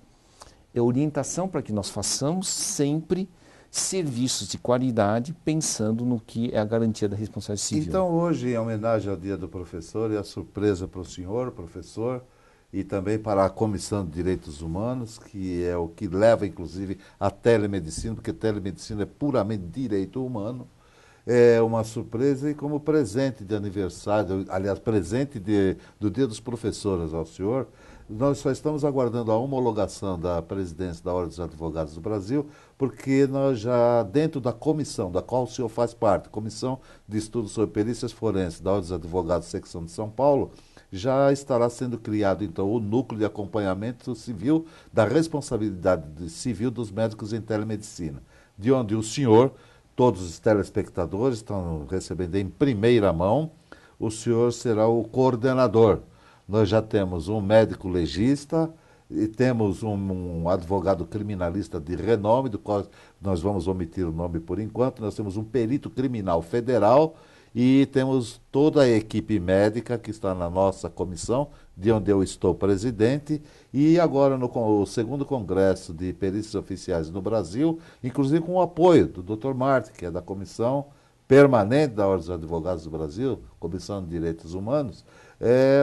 É orientação para que nós façamos sempre serviços de qualidade pensando no que é a garantia da responsabilidade civil. Então hoje, em homenagem ao Dia do Professor, e a surpresa para o senhor, professor, e também para a Comissão de Direitos Humanos, que é o que leva, inclusive, a telemedicina, porque telemedicina é puramente direito humano. É uma surpresa e como presente de aniversário, aliás, presente do Dia dos Professores ao senhor, nós só estamos aguardando a homologação da presidência da Ordem dos Advogados do Brasil, porque nós já, dentro da comissão, da qual o senhor faz parte, Comissão de Estudos sobre Perícias Forenses da Ordem dos Advogados, Secção de São Paulo, já estará sendo criado, então, o núcleo de acompanhamento civil da responsabilidade civil dos médicos em telemedicina, de onde o senhor, todos os telespectadores estão recebendo em primeira mão, o senhor será o coordenador. Nós já temos um médico legista e temos um advogado criminalista de renome, do qual nós vamos omitir o nome por enquanto. Nós temos um perito criminal federal e temos toda a equipe médica que está na nossa comissão, de onde eu estou presidente, e agora no segundo Congresso de Perícias Oficiais no Brasil, inclusive com o apoio do Dr. Martin, que é da Comissão Permanente da Ordem dos Advogados do Brasil, Comissão de Direitos Humanos,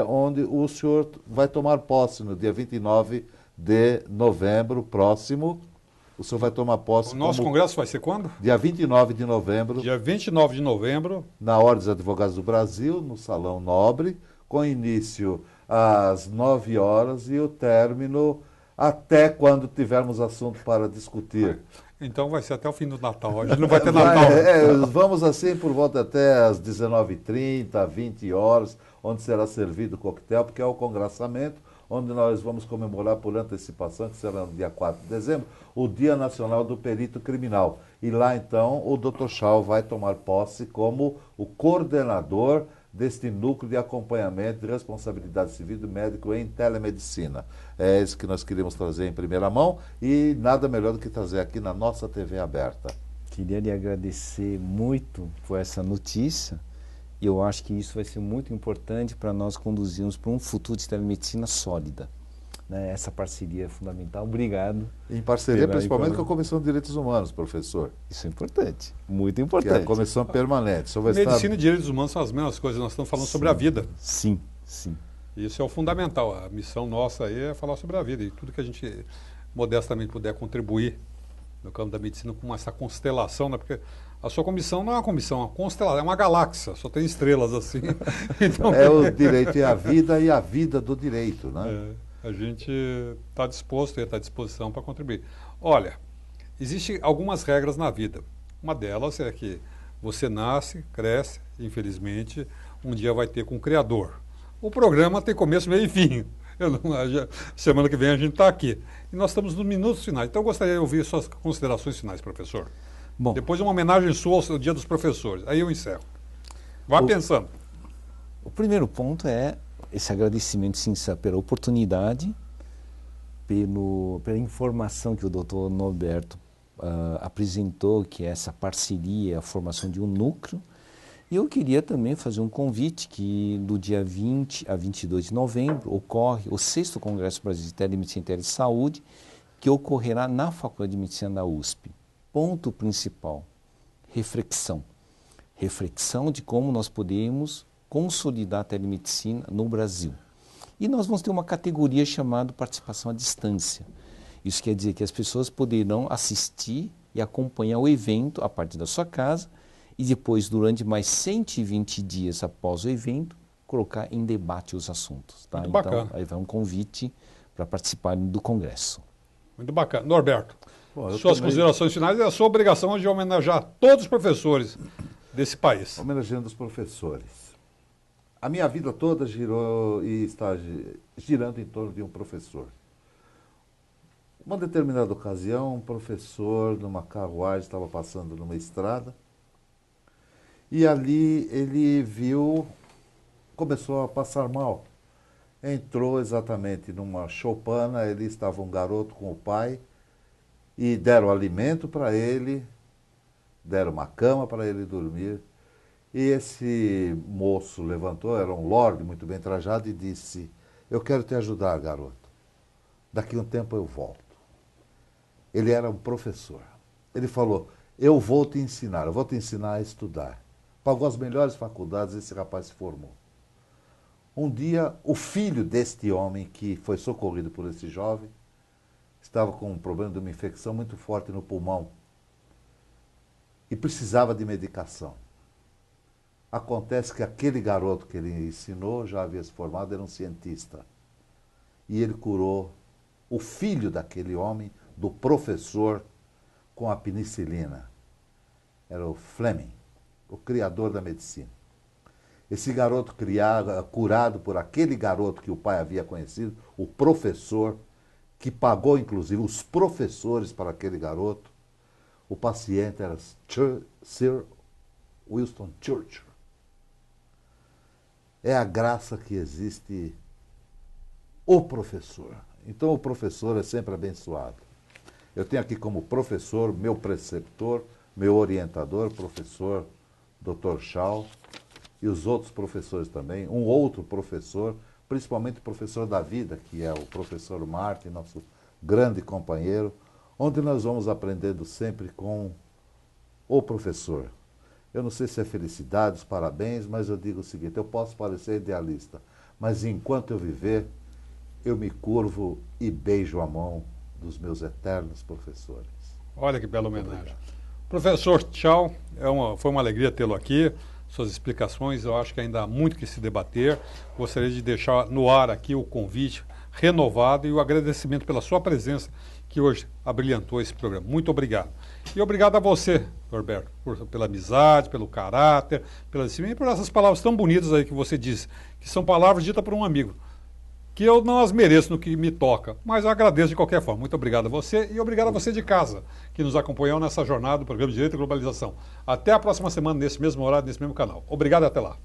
onde o senhor vai tomar posse no dia 29 de novembro próximo. O senhor vai tomar posse. O nosso congresso vai ser quando? Dia 29 de novembro. Dia 29 de novembro. Na Ordem dos Advogados do Brasil, no Salão Nobre, com início às 9 horas e o término até quando tivermos assunto para discutir. Então vai ser até o fim do Natal. Hoje não vai ter Natal. Vamos assim por volta até às 19h30, 20 horas, onde será servido o coquetel, porque é o congraçamento, onde nós vamos comemorar por antecipação, que será no dia 4 de dezembro, o Dia Nacional do Perito Criminal. E lá, então, o Dr. Schau vai tomar posse como o coordenador deste núcleo de acompanhamento de responsabilidade civil do médico em telemedicina. É isso que nós queríamos trazer em primeira mão e nada melhor do que trazer aqui na nossa TV aberta. Queria lhe agradecer muito por essa notícia. Eu acho que isso vai ser muito importante para nós conduzirmos para um futuro de telemedicina sólida. Né? Essa parceria é fundamental. Obrigado. Em parceria principalmente com a Comissão de Direitos Humanos, professor. Isso é importante, muito importante. Que é a comissão permanente. Medicina e direitos humanos são as mesmas coisas, nós estamos falando sobre a vida. Sim, sim. Isso é o fundamental. A missão nossa aí é falar sobre a vida e tudo que a gente modestamente puder contribuir no campo da medicina com essa constelação, né? Porque a sua comissão não é uma comissão, é uma constelação, é uma galáxia, só tem estrelas assim. Então, é o direito e a vida do direito, né? A gente está disposto e está à disposição para contribuir. Olha, existem algumas regras na vida. Uma delas é que você nasce, cresce, infelizmente, um dia vai ter com o Criador. O programa tem começo, meio e fim. Semana que vem a gente está aqui. E nós estamos nos minutos finais. Então eu gostaria de ouvir suas considerações finais, professor. Bom, Depois uma homenagem sua ao Dia dos Professores. Aí eu encerro. Vá pensando. o primeiro ponto é esse agradecimento sincero pela oportunidade, pela informação que o Dr. Norberto apresentou, que é essa parceria, a formação de um núcleo. E eu queria também fazer um convite que do dia 20 a 22 de novembro ocorre o 6º Congresso Brasileiro de Telemedicina e Telesaúde, que ocorrerá na Faculdade de Medicina da USP. Ponto principal, reflexão. Reflexão de como nós podemos consolidar a telemedicina no Brasil. E nós vamos ter uma categoria chamada participação à distância. Isso quer dizer que as pessoas poderão assistir e acompanhar o evento a partir da sua casa e depois, durante mais 120 dias após o evento, colocar em debate os assuntos. Tá? Muito bacana. Então, aí vai um convite para participarem do Congresso. Muito bacana. Norberto, Bom, eu suas também- considerações finais é a sua obrigação de homenagear todos os professores desse país. Homenageando os professores. A minha vida toda girou e está girando em torno de um professor. Uma determinada ocasião, um professor numa carruagem estava passando numa estrada e ali ele viu, começou a passar mal. Entrou exatamente numa choupana, ali estava um garoto com o pai e deram alimento para ele, deram uma cama para ele dormir. E esse moço levantou, era um lorde muito bem trajado, e disse: eu quero te ajudar, garoto. Daqui a um tempo eu volto. Ele era um professor. Ele falou: eu vou te ensinar, eu vou te ensinar a estudar. Pagou as melhores faculdades, esse rapaz se formou. Um dia, o filho deste homem que foi socorrido por esse jovem estava com um problema de uma infecção muito forte no pulmão e precisava de medicação. Acontece que aquele garoto que ele ensinou já havia se formado, era um cientista. E ele curou o filho daquele homem, do professor, com a penicilina. Era o Fleming, o criador da medicina. Esse garoto curado por aquele garoto que o pai havia conhecido, o professor, que pagou inclusive os professores para aquele garoto. O paciente era Sir Winston Churchill. É a graça que existe o professor. Então o professor é sempre abençoado. Eu tenho aqui como professor, meu preceptor, meu orientador, professor Dr. Shaw, e os outros professores também, um outro professor, principalmente o professor da vida, que é o professor Martin, nosso grande companheiro, onde nós vamos aprendendo sempre com o professor. Eu não sei se é felicidade, os parabéns, mas eu digo o seguinte: eu posso parecer idealista, mas enquanto eu viver, eu me curvo e beijo a mão dos meus eternos professores. Olha que bela homenagem. Professor, tchau. Foi uma alegria tê-lo aqui. Suas explicações, eu acho que ainda há muito que se debater. Gostaria de deixar no ar aqui o convite renovado e o agradecimento pela sua presença, que hoje abrilhantou esse programa. Muito obrigado. E obrigado a você, Norberto, pela amizade, pelo caráter, e por essas palavras tão bonitas aí que você disse, que são palavras ditas por um amigo, que eu não as mereço no que me toca, mas eu agradeço de qualquer forma. Muito obrigado a você e obrigado a você de casa, que nos acompanhou nessa jornada do programa Direito e Globalização. Até a próxima semana, nesse mesmo horário, nesse mesmo canal. Obrigado e até lá.